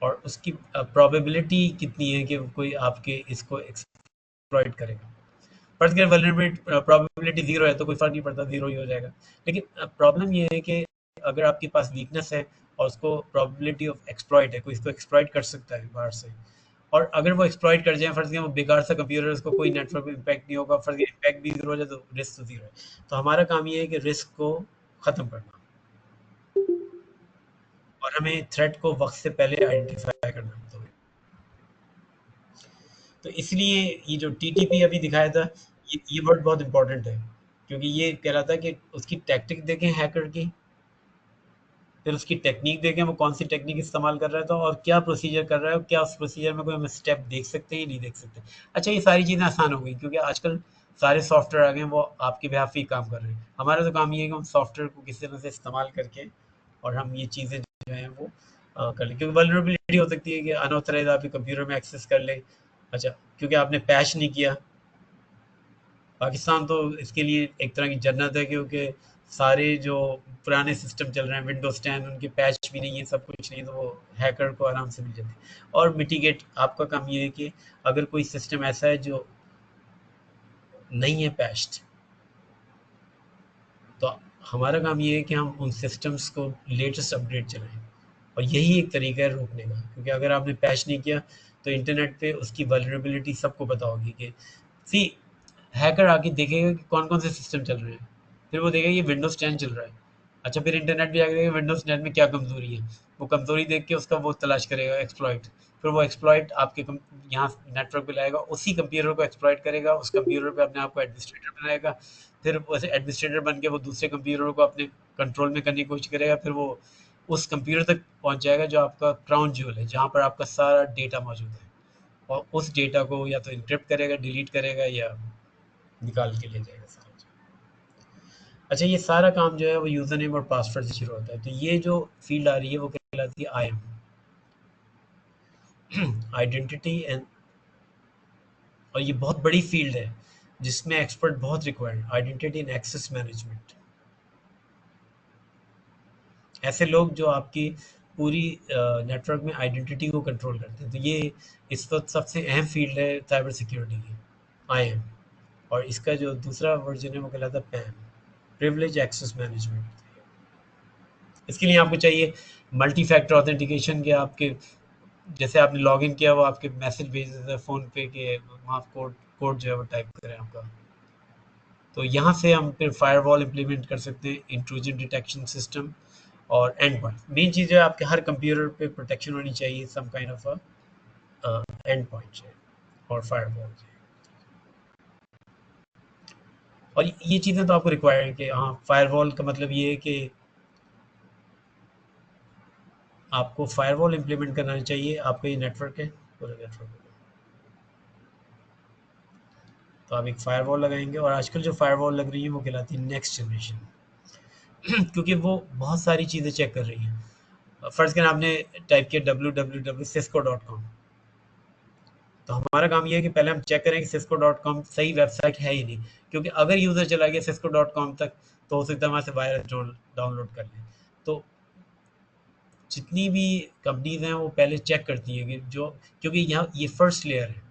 और उसकी प्रोबेबिलिटी कितनी है कि कोई आपके इसको एक्सप्लॉइट करेगा। फर्स्ट अगर वल्नरेबिलिटी प्रोबेबिलिटी जीरो है तो कोई फर्क नहीं पड़ता, जीरो ही हो जाएगा। लेकिन प्रॉब्लम ये है कि अगर आपके पास वीकनेस है और उसको प्रोबेबिलिटी ऑफ एक्सप्लॉइट है, कोई इसको एक्सप्लॉइट कर सकता है बाहर से, और अगर वो एक्सप्लॉइट कर जाए, फर्ज किया वो बेकार सा कंप्यूटर, उसको कोई नेटवर्क इम्पैक्ट नहीं होगा, फर्ज किया इम्पैक्ट भी जीरो हो जाए तो रिस्क तो जीरो है। तो हमारा काम ये है कि रिस्क को ख़त्म करना और हमें थ्रेट को वक्त से पहले आइडेंटिफाई करना होता है। तो इसलिए ये जो टीटीपी अभी दिखाया था, ये वर्ड बहुत इंपॉर्टेंट है, क्योंकि ये कह रहा था कि उसकी टैक्टिक देखें हैकर की, फिर उसकी टेक्निक देखें वो कौन सी टेक्निक इस्तेमाल कर रहा था और क्या प्रोसीजर कर रहा है, और क्या उस प्रोसीजर में कोई हम स्टेप देख सकते हैं या नहीं देख सकते। अच्छा, ये सारी चीज़ें आसान हो गई क्योंकि आजकल सारे सॉफ्टवेयर आ गए हैं, वो आपके बिहाफ ही काम कर रहे हैं। हमारा तो काम ये है कि हम सॉफ्टवेयर को किसी तरह से इस्तेमाल करके और हम ये चीज़ें जो हैं वो कर लें, क्योंकि वल्नरेबिलिटी हो सकती है कि अनऑथराइज आपके कंप्यूटर में एक्सेस कर ले। अच्छा, क्योंकि आपने पैच नहीं किया। पाकिस्तान तो इसके लिए एक तरह की जन्नत है, क्योंकि सारे जो पुराने सिस्टम चल रहे हैं विंडोज 10 उनके पैच भी नहीं है, सब कुछ नहीं है, तो वो हैकर को आराम से मिल जाते हैं। और मिटिगेट आपका काम ये है कि अगर कोई सिस्टम ऐसा है जो नहीं है पैच्ड, तो हमारा काम ये है कि हम उन सिस्टम्स को लेटेस्ट अपडेट चलाएं, और यही एक तरीका है रोकने का। क्योंकि अगर आपने पैच नहीं किया तो इंटरनेट पे उसकी वल्नरेबिलिटी सबको पता होगी कि सी हैकर आके देखेगा कि कौन कौन से सिस्टम चल रहे हैं, फिर वो देखेगा ये विंडोज 10 चल रहा है। अच्छा, फिर इंटरनेट भी आके देखेगा विंडोज 10 में क्या कमजोरी है, वो कमजोरी देख के उसका वो तलाश करेगा एक्सप्लॉइट, फिर वो एक्सप्लॉइट आपके यहाँ नेटवर्क पे लाएगा, उसी कंप्यूटर को एक्सप्लॉइट करेगा, उस कंप्यूटर पे अपने आप को एडमिनिस्ट्रेटर बनाएगा, फिर वैसे एडमिनिस्ट्रेटर बन के वो दूसरे कंप्यूटर को अपने कंट्रोल में करने की कोशिश करेगा, फिर वो उस कंप्यूटर तक पहुंच जाएगा जो आपका क्राउन ज्वेल है, जहाँ पर आपका सारा डेटा मौजूद है, और उस डेटा को या तो इनक्रिप्ट करेगा, डिलीट करेगा, या निकाल के ले जाएगा सारा। अच्छा, ये सारा काम जो है वो यूज़र नेम और पासवर्ड से शुरू होता है। तो ये जो फील्ड आ रही है वो कहलाती है आईएम, आइडेंटिटी एंड, और ये बहुत बड़ी फील्ड है जिसमें एक्सपर्ट बहुत required, identity and access management. ऐसे लोग जो आपकी पूरी नेटवर्क में आइडेंटिटी को कंट्रोल करते हैं। तो ये इस वक्त सबसे अहम फील्ड है साइबर सिक्योरिटी की, आईएम। और इसका जो दूसरा वर्जन है वो कहलाता है पैम, प्रिविलेज एक्सेस मैनेजमेंट। इसके लिए आपको चाहिए मल्टी फैक्टर ऑथेंटिकेशन के, आपके जैसे आपने लॉगिन किया वो आपके मैसेज भेज देता है फ़ोन पे के वहाँ कोड कोड जो है वो टाइप करें आपका। तो यहाँ से हम फिर फायरवॉल इम्प्लीमेंट कर सकते हैं, इंट्रूजन डिटेक्शन सिस्टम और एंड पॉइंट। मेन चीज़ है आपके हर कंप्यूटर पे प्रोटेक्शन होनी चाहिए, some kind of a endpoint और फायरवॉल। और ये चीज़ें तो आपको रिक्वायर है कि हाँ, फायरवॉल का मतलब ये है कि आपको फायरवॉल इम्प्लीमेंट करना चाहिए। आपका ये नेटवर्क है, पूरा नेटवर्क है, तो आप एक फायरवॉल लगाएंगे। और आजकल जो फायरवॉल लग रही है वो कहलाती है नेक्स्ट जनरेशन, क्योंकि वो बहुत सारी चीज़ें चेक कर रही हैं। फ़र्ज़ करें आपने टाइप किया www.cisco.com, तो हमारा काम ये है कि पहले हम चेक करें कि cisco.com सही वेबसाइट है ही नहीं, क्योंकि अगर यूज़र चला गया cisco.com तक तो हो सकता है वहाँ से वायरस डाउनलोड कर लें। तो जितनी भी कंपनीज़ हैं वो पहले चेक करती हैं कि जो, क्योंकि यहाँ ये फर्स्ट लेयर है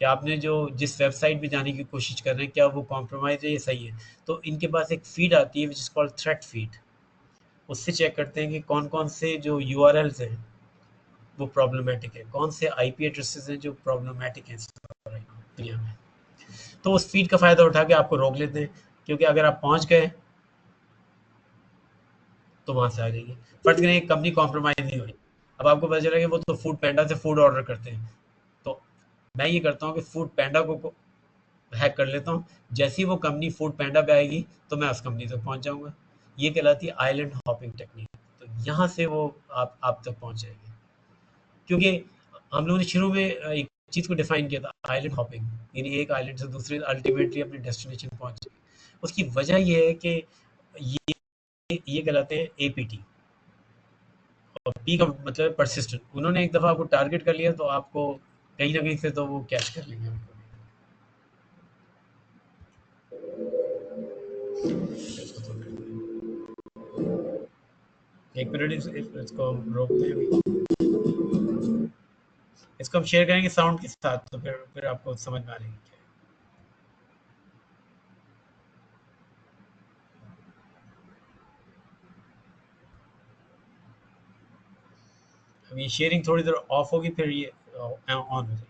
कि आपने जो जिस वेबसाइट पे जाने की कोशिश कर रहे हैं क्या वो कॉम्प्रोमाइज़ है या सही है। तो इनके पास एक फ़ीड आती है which is called threat feed, उससे चेक करते हैं कि कौन-कौन से जो यूआरएल्स हैं वो प्रॉब्लमैटिक है, कौन से आईपी एड्रेसेस हैं जो प्रॉब्लमैटिक हैं दुनिया में। तो उस फ़ीड का फ़ायदा उठा के आपको रोक लेते हैं, क्योंकि अगर आप पहुँच गए तो वहाँ से आ जाएगी। फर्ज करें एक कंपनी कॉम्प्रोमाइज़ नहीं हुई, अब आपको पता चला कि वो तो फूड पांडा से फूड ऑर्डर करते हैं, तो मैं ये करता हूँ कि फूड पांडा को हैक कर लेता हूँ, जैसे ही वो कंपनी फूड पांडा पे आएगी तो मैं उस कंपनी तक पहुँच जाऊँगा। ये कहलाती है आइलैंड हॉपिंग टेक्निक। तो यहाँ से वो आप तक पहुँच जाएगी, क्योंकि हम लोगों ने शुरू में एक चीज़ को डिफाइन किया था, आइलैंड हॉपिंग, यानी एक आइलैंड से दूसरे अल्टीमेटली अपने डेस्टिनेशन पहुँच जाएगी। उसकी वजह ये है कि ये कहलाते हैं एपीटी, और पी का मतलब है परसिस्टेंट। उन्होंने एक दफ़ा आपको टारगेट कर लिया तो आपको कहीं ना कहीं से तो वो कैच कर लेंगे आपको। इसको तो एक मिनट, इसको हम रोकते हैं अभी। इसको हम शेयर करेंगे साउंड के साथ, तो फिर आपको समझ में आ जाएगी क्या है। अब ये शेयरिंग थोड़ी देर ऑफ होगी, फिर ये ऑन हो जाएगी।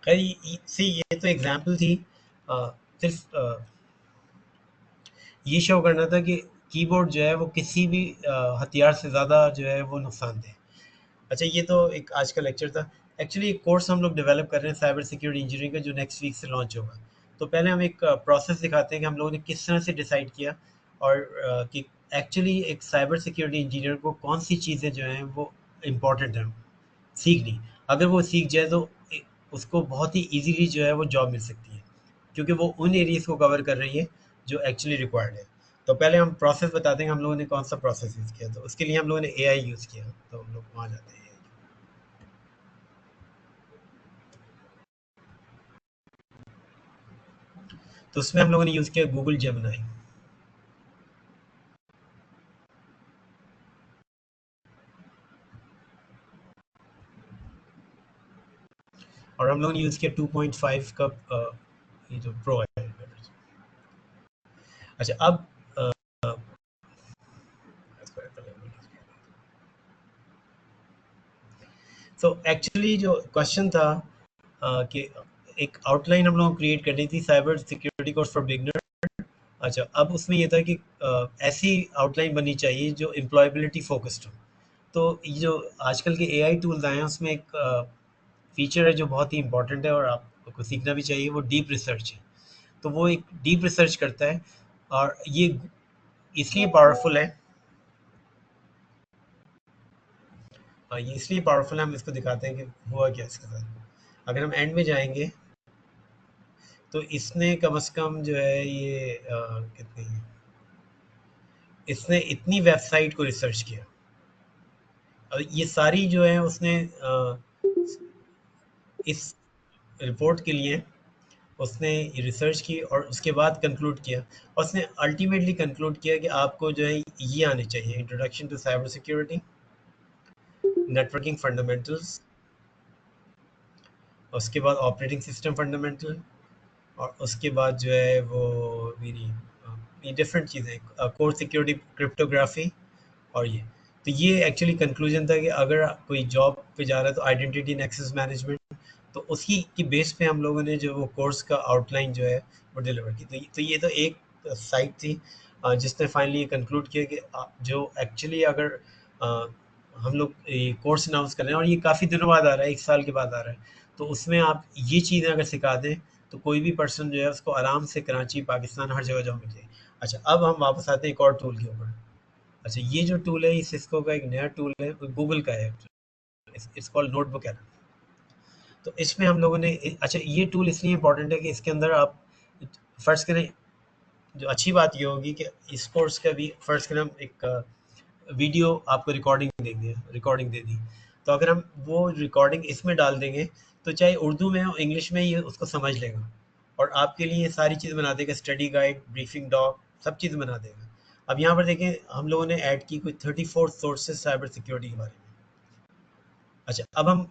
खैर सी ये तो एग्जाम्पल थी। सिर्फ ये शो करना था कि कीबोर्ड जो है वो किसी भी हथियार से ज़्यादा जो है वो नुकसानदेह। अच्छा, ये तो एक आज का लेक्चर था। एक्चुअली एक कोर्स हम लोग डेवलप कर रहे हैं साइबर सिक्योरिटी इंजीनियरिंग का, जो नेक्स्ट वीक से लॉन्च होगा। तो पहले हम एक प्रोसेस दिखाते हैं कि हम लोगों ने किस तरह से डिसाइड किया, और कि एक्चुअली एक साइबर सिक्योरिटी इंजीनियर को कौन सी चीज़ें जो हैं वो इम्पोर्टेंट हैं सीखनी। अगर वो सीख जाए तो उसको बहुत ही ईज़िली जो है वो जॉब मिल सकती है, क्योंकि वो उन एरियाज़ को कवर कर रही है जो एक्चुअली रिक्वायर्ड है। तो पहले हम प्रोसेस बताते हैं कि हम लोगों ने कौन सा प्रोसेस यूज़ किया। तो उसके लिए हम लोगों ने एआई यूज़ किया, तो हम लोग वहाँ जाते हैं। तो उसमें हम लोगों ने यूज़ किया गूगल जेमिनी, और हम लोगों ने यूज़ किया 2.5 का ये जो प्रो है। अच्छा, अब तो एक्चुअली जो क्वेश्चन था कि एक आउटलाइन हम लोगों को क्रिएट करनी थी, cyber security course for beginner. अच्छा, अब उसमें ये था कि ऐसी आउटलाइन बननी चाहिए जो एम्प्लॉयबिलिटी फोकस्ड हो। तो ये जो आजकल के एआई टूल्स आए हैं उसमें एक फीचर है जो बहुत ही इंपॉर्टेंट है और आपको सीखना भी चाहिए, वो डीप रिसर्च है। तो वो एक डीप रिसर्च करता है, और ये इसलिए पावरफुल है। ये इसलिए पावरफुल है, हम इसको दिखाते हैं कि हुआ क्या इसके साथ। अगर हम एंड में जाएंगे तो इसने कम से कम जो है ये कितनी, इसने इतनी वेबसाइट को रिसर्च किया, ये सारी जो है उसने इस रिपोर्ट के लिए उसने रिसर्च की और उसके बाद कंक्लूड किया, और उसने अल्टीमेटली कंक्लूड किया कि आपको जो है ये आने चाहिए: introduction to cyber security, networking fundamentals, उसके बाद ऑपरेटिंग सिस्टम फंडामेंटल, और उसके बाद जो है वो मेरी ये डिफरेंट चीज़ें, कोर सिक्योरिटी, क्रिप्टोग्राफी, और तो ये एक्चुअली कंक्लूजन था कि अगर कोई जॉब पे जा रहा है तो आइडेंटिटी एंड एक्सेस मैनेजमेंट, तो उसी की बेस पे हम लोगों ने जो वो कोर्स का आउटलाइन जो है वो डिलीवर की। तो ये तो एक साइट थी जिसने फाइनली ये कंक्लूड किया कि जो एक्चुअली अगर हम लोग ये कोर्स अनाउंस कर रहे हैं और ये काफ़ी दिनों बाद आ रहा है, 1 साल के बाद आ रहा है, तो उसमें आप ये चीज़ें अगर सिखा दें तो कोई भी पर्सन जो है उसको आराम से कराची, पाकिस्तान, हर जगह जॉब मिल जाएगी। अच्छा, अब हम वापस आते हैं एक और टूल के ऊपर। अच्छा, ये जो टूल है ये सिस्को का एक नया टूल है, गूगल का है, इट्स कॉल्ड नोटबुक एल। तो इसमें हम लोगों ने अच्छा, ये टूल इसलिए इम्पोर्टेंट है कि इसके अंदर आप फर्ज करें, जो अच्छी बात ये होगी कि इस कोर्स का भी फर्ज करें हम एक वीडियो आपको रिकॉर्डिंग दे दी, तो अगर हम वो रिकॉर्डिंग इसमें डाल देंगे तो चाहे उर्दू में हो, इंग्लिश में, ये उसको समझ लेगा और आपके लिए ये सारी चीज़ बना देगा, स्टडी गाइड, ब्रीफिंग डॉक, सब चीज़ बना देगा। अब यहाँ पर देखें, हम लोगों ने ऐड की कोई 34 सोर्सेज साइबर सिक्योरिटी के बारे में। अच्छा, अब हम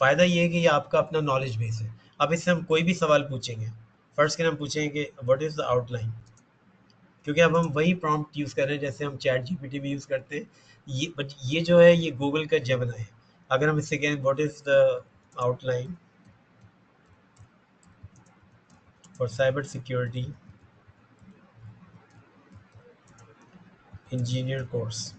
फ़ायदा ये है कि ये आपका अपना नॉलेज बेस है। अब इससे हम कोई भी सवाल पूछेंगे, फर्स्ट के हम पूछेंगे कि व्हाट इज़ द आउटलाइन, क्योंकि अब हम वही प्रॉम्प्ट यूज़ कर रहे हैं जैसे हम चैट जीपीटी भी यूज़ करते हैं। ये बट ये जो है ये गूगल का जेमिनी है। अगर हम इससे कहें what is the outline for cyber security engineer course,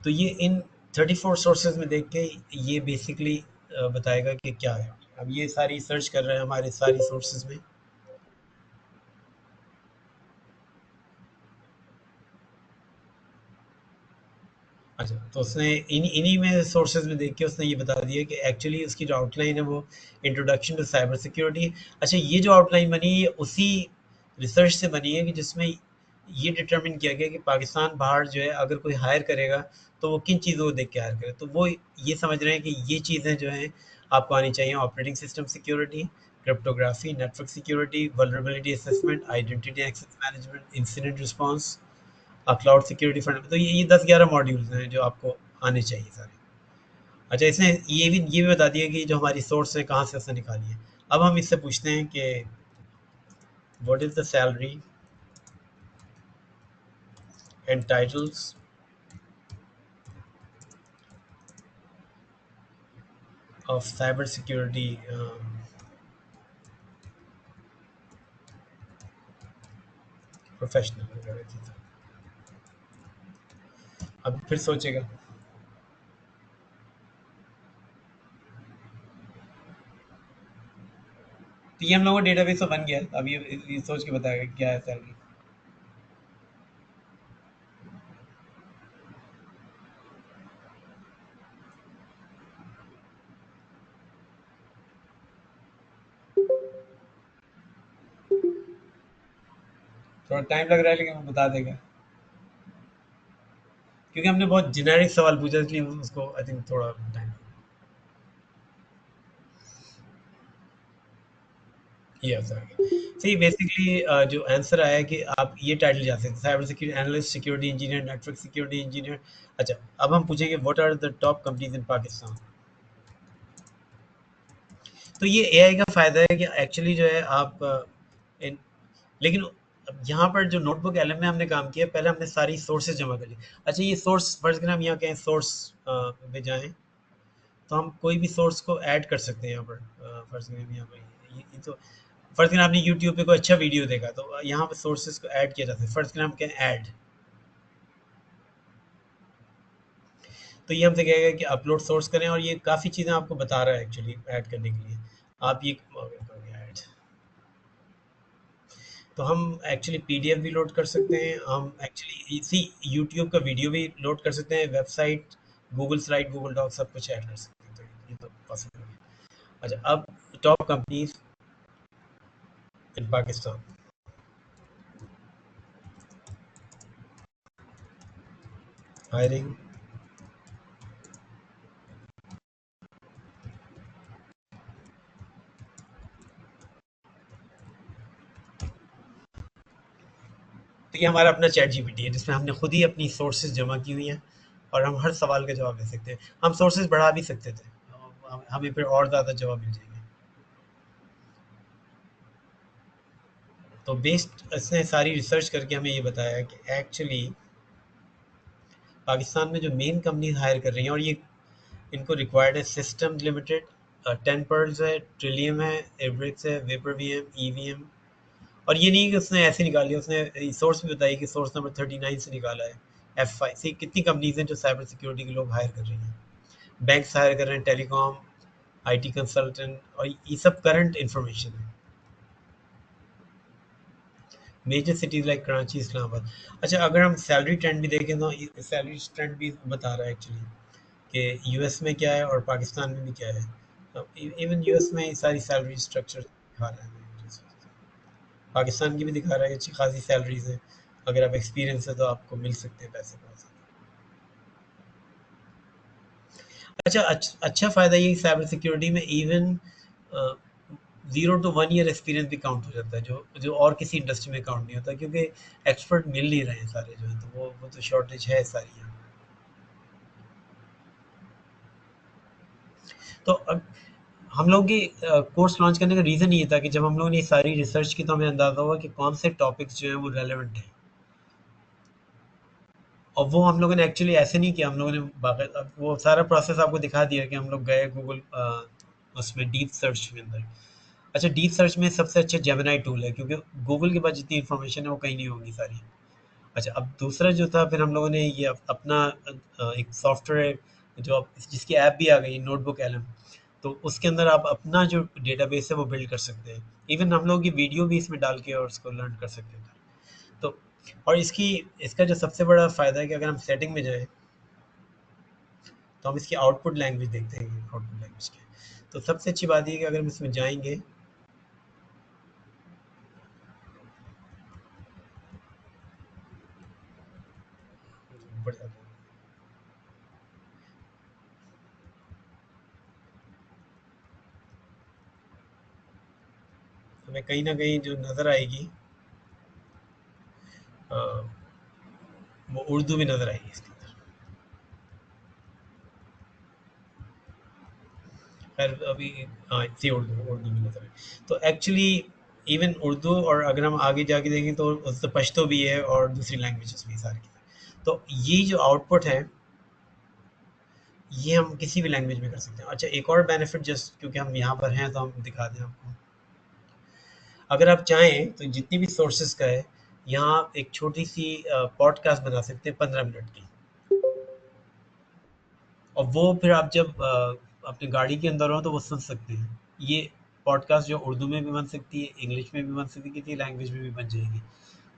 तो ये इन 34 सोर्सेज में देख के ये बेसिकली बताएगा कि क्या है। अब ये सारी सर्च कर रहे हैं हमारे सारी सोर्सेज में। अच्छा, तो उसने इन्हीं में सोर्सेज में देख के उसने ये बता दिया कि एक्चुअली उसकी जो आउटलाइन है वो इंट्रोडक्शन टू साइबर सिक्योरिटी। अच्छा, ये जो आउटलाइन बनी है ये उसी रिसर्च से बनी है कि जिसमें ये डिटरमिन किया गया कि पाकिस्तान बाहर जो है अगर कोई हायर करेगा तो वो किन चीज़ों को देख के हायर करे, तो वो ये समझ रहे हैं कि ये चीज़ें जो हैं आपको आनी चाहिए: operating system security, cryptography, network security, vulnerability assessment, identity access management, incident response, cloud security fund. तो ये 10-11 मॉड्यूल्स हैं जो आपको आने चाहिए सारे। अच्छा, इसने ये भी बता दिया कि जो हमारी सोर्स है कहाँ से उसने निकाली है। अब हम इससे पूछते हैं कि what is the salary and titles of cyber security professional. अब फिर सोचेगा। तो ये हम लोगों का डेटाबेस तो बन गया। अब ये सोच के बताएगा क्या है सैलरी। थोड़ा टाइम लग रहा है लेकिन वो बता देगा, क्योंकि हमने बहुत जेनेरिक सवाल पूछा इसलिए उसको आई थिंक थोड़ा टाइम। ये सर, सही बेसिकली जो आंसर आया है कि आप ये टाइटल जा सकते हैं: cyber security analyst, security engineer, network security engineer. अच्छा, अब हम पूछेंगे what are the top companies in Pakistan. तो ये एआई का फ़ायदा है कि एक्चुअली जो है आप इन लेकिन अब यहाँ पर जो नोटबुक एलएम में हमने काम किया, पहले हमने सारी सोर्सेज जमा कर ली। अच्छा, ये सोर्स फर्ज करें हम यहाँ कहें सोर्स में जाएँ, तो हम कोई भी सोर्स को ऐड कर सकते हैं यहाँ पर। फर्ज करें हम यहाँ पर ये तो फर्ज करें आपने यूट्यूब पे कोई अच्छा वीडियो देखा तो यहाँ पे सोर्सेज को ऐड किया जा सकता है। फर्ज करें हम कहें ऐड, तो ये हमसे कहेगा कि अपलोड सोर्स करें, और ये काफ़ी चीज़ें आपको बता रहा है एक्चुअली ऐड करने के लिए। आप ये ऐड, तो हम एक्चुअली पीडीएफ भी लोड कर सकते हैं, हम एक्चुअली इसी यूट्यूब का वीडियो भी लोड कर सकते हैं, website, Google slide, Google doc, सब कुछ ऐड कर सकते हैं। तो ये तो पॉसिबल है। अच्छा, अब top companies in Pakistan. Hiring, तो ये हमारा अपना चैट जीपीटी है जिसमें हमने खुद ही अपनी सोर्सेज जमा की हुई हैं और हम हर सवाल का जवाब दे सकते हैं। हम सोर्सेज बढ़ा भी सकते थे, हमें फिर और ज़्यादा जवाब मिल जाएंगे। तो बेस्ड इसने सारी रिसर्च करके हमें ये बताया कि एक्चुअली पाकिस्तान में जो मेन कंपनीज हायर कर रही हैं, और ये इनको रिक्वायर्ड है सिस्टम लिमिटेड, 10 पर्ल्स है, ट्रिलियम है, एब्रिक्स है, vapor V M, E V M. और ये नहीं कि उसने ऐसे निकाली, उसने सोर्स भी बताई कि सोर्स नंबर 39 से निकाला है। F5 से कितनी कंपनीज हैं जो साइबर सिक्योरिटी के लोग हायर कर रही हैं। बैंक्स हायर कर रहे हैं, टेलीकॉम, आईटी कंसल्टेंट, और ये सब करंट इंफॉर्मेशन है। Major cities like Karachi, Islamabad. अच्छा, अगर हम सैलरी ट्रेंड भी देखें तो सैलरी ट्रेंड भी बता रहा है एक्चुअली कि यूएस में क्या है और पाकिस्तान में भी क्या है। इवन यूएस में सारी सैलरी स्ट्रक्चर दिखा रहा है, पाकिस्तान की भी दिखा रहा है, अच्छी खासी सैलरीज हैं। अगर आप एक्सपीरियंस है तो आपको मिल सकते हैं पैसे बहुत ज़्यादा। अच्छा, अच्छा फ़ायदा ये साइबर सिक्योरिटी में इवन 0 to 1 ईयर एक्सपीरियंस भी काउंट हो जाता है, जो जो और किसी इंडस्ट्री में काउंट नहीं होता, क्योंकि एक्सपर्ट मिल नहीं रहे हैं सारे जो हैं, तो वो तो शॉर्टेज है सारी यहाँ। तो हम लोग की कोर्स लॉन्च करने का रीज़न ये था कि जब हम लोगों ने ये सारी रिसर्च की तो हमें अंदाज़ा हुआ कि कौन से टॉपिक्स जो हैं वो रेलेवेंट हैं। और वो हम लोगों ने एक्चुअली ऐसे नहीं किया, हम लोगों ने बाकायदा वो सारा प्रोसेस आपको दिखा दिया कि हम लोग गए गूगल उसमें डीप सर्च के अंदर। अच्छा, डीप सर्च में सबसे अच्छा जेमिनी टूल है, क्योंकि गूगल के पास जितनी इन्फॉर्मेशन है वो कहीं नहीं होगी सारी। अच्छा, अब दूसरा जो था, फिर हम लोगों ने ये अपना एक सॉफ्टवेयर जो जिसकी ऐप भी आ गई, नोटबुक एलएम। तो उसके अंदर आप अपना जो डेटाबेस है वो बिल्ड कर सकते हैं। इवन हम लोग की वीडियो भी इसमें डाल के और उसको लर्न कर सकते हैं। तो और इसका जो सबसे बड़ा फ़ायदा है कि अगर हम सेटिंग में जाएँ तो हम इसकी आउटपुट लैंग्वेज देखते हैं, आउटपुट लैंग्वेज की। तो सबसे अच्छी बात ये है कि अगर हम इसमें जाएँगे, ऊपर जाते हैं, हमें कहीं न कहीं जो नज़र आएगी अ, वो उर्दू भी नज़र आएगी इसके अंदर। खैर अभी हाँ, इतनी उर्दू उर्दू भी नज़र आएगी। तो एक्चुअली इवन उर्दू, और अगर हम आगे जाके देखें तो उससे पश्तो भी है और दूसरी लैंग्वेजेस भी सारी की। तो ये जो आउटपुट है, ये हम किसी भी लैंग्वेज में कर सकते हैं। अच्छा, एक और बेनिफिट, जस्ट क्योंकि हम यहाँ पर हैं तो हम दिखा दें आपको। अगर आप चाहें तो जितनी भी सोर्सेज का है, यहाँ आप एक छोटी सी पॉडकास्ट बना सकते हैं 15 मिनट की। और वो फिर आप जब अपनी गाड़ी के अंदर हो तो वो सुन सकते हैं। ये पॉडकास्ट जो उर्दू में भी बन सकती है, इंग्लिश में भी बन सकती है, किसी लैंग्वेज में भी बन जाएगी।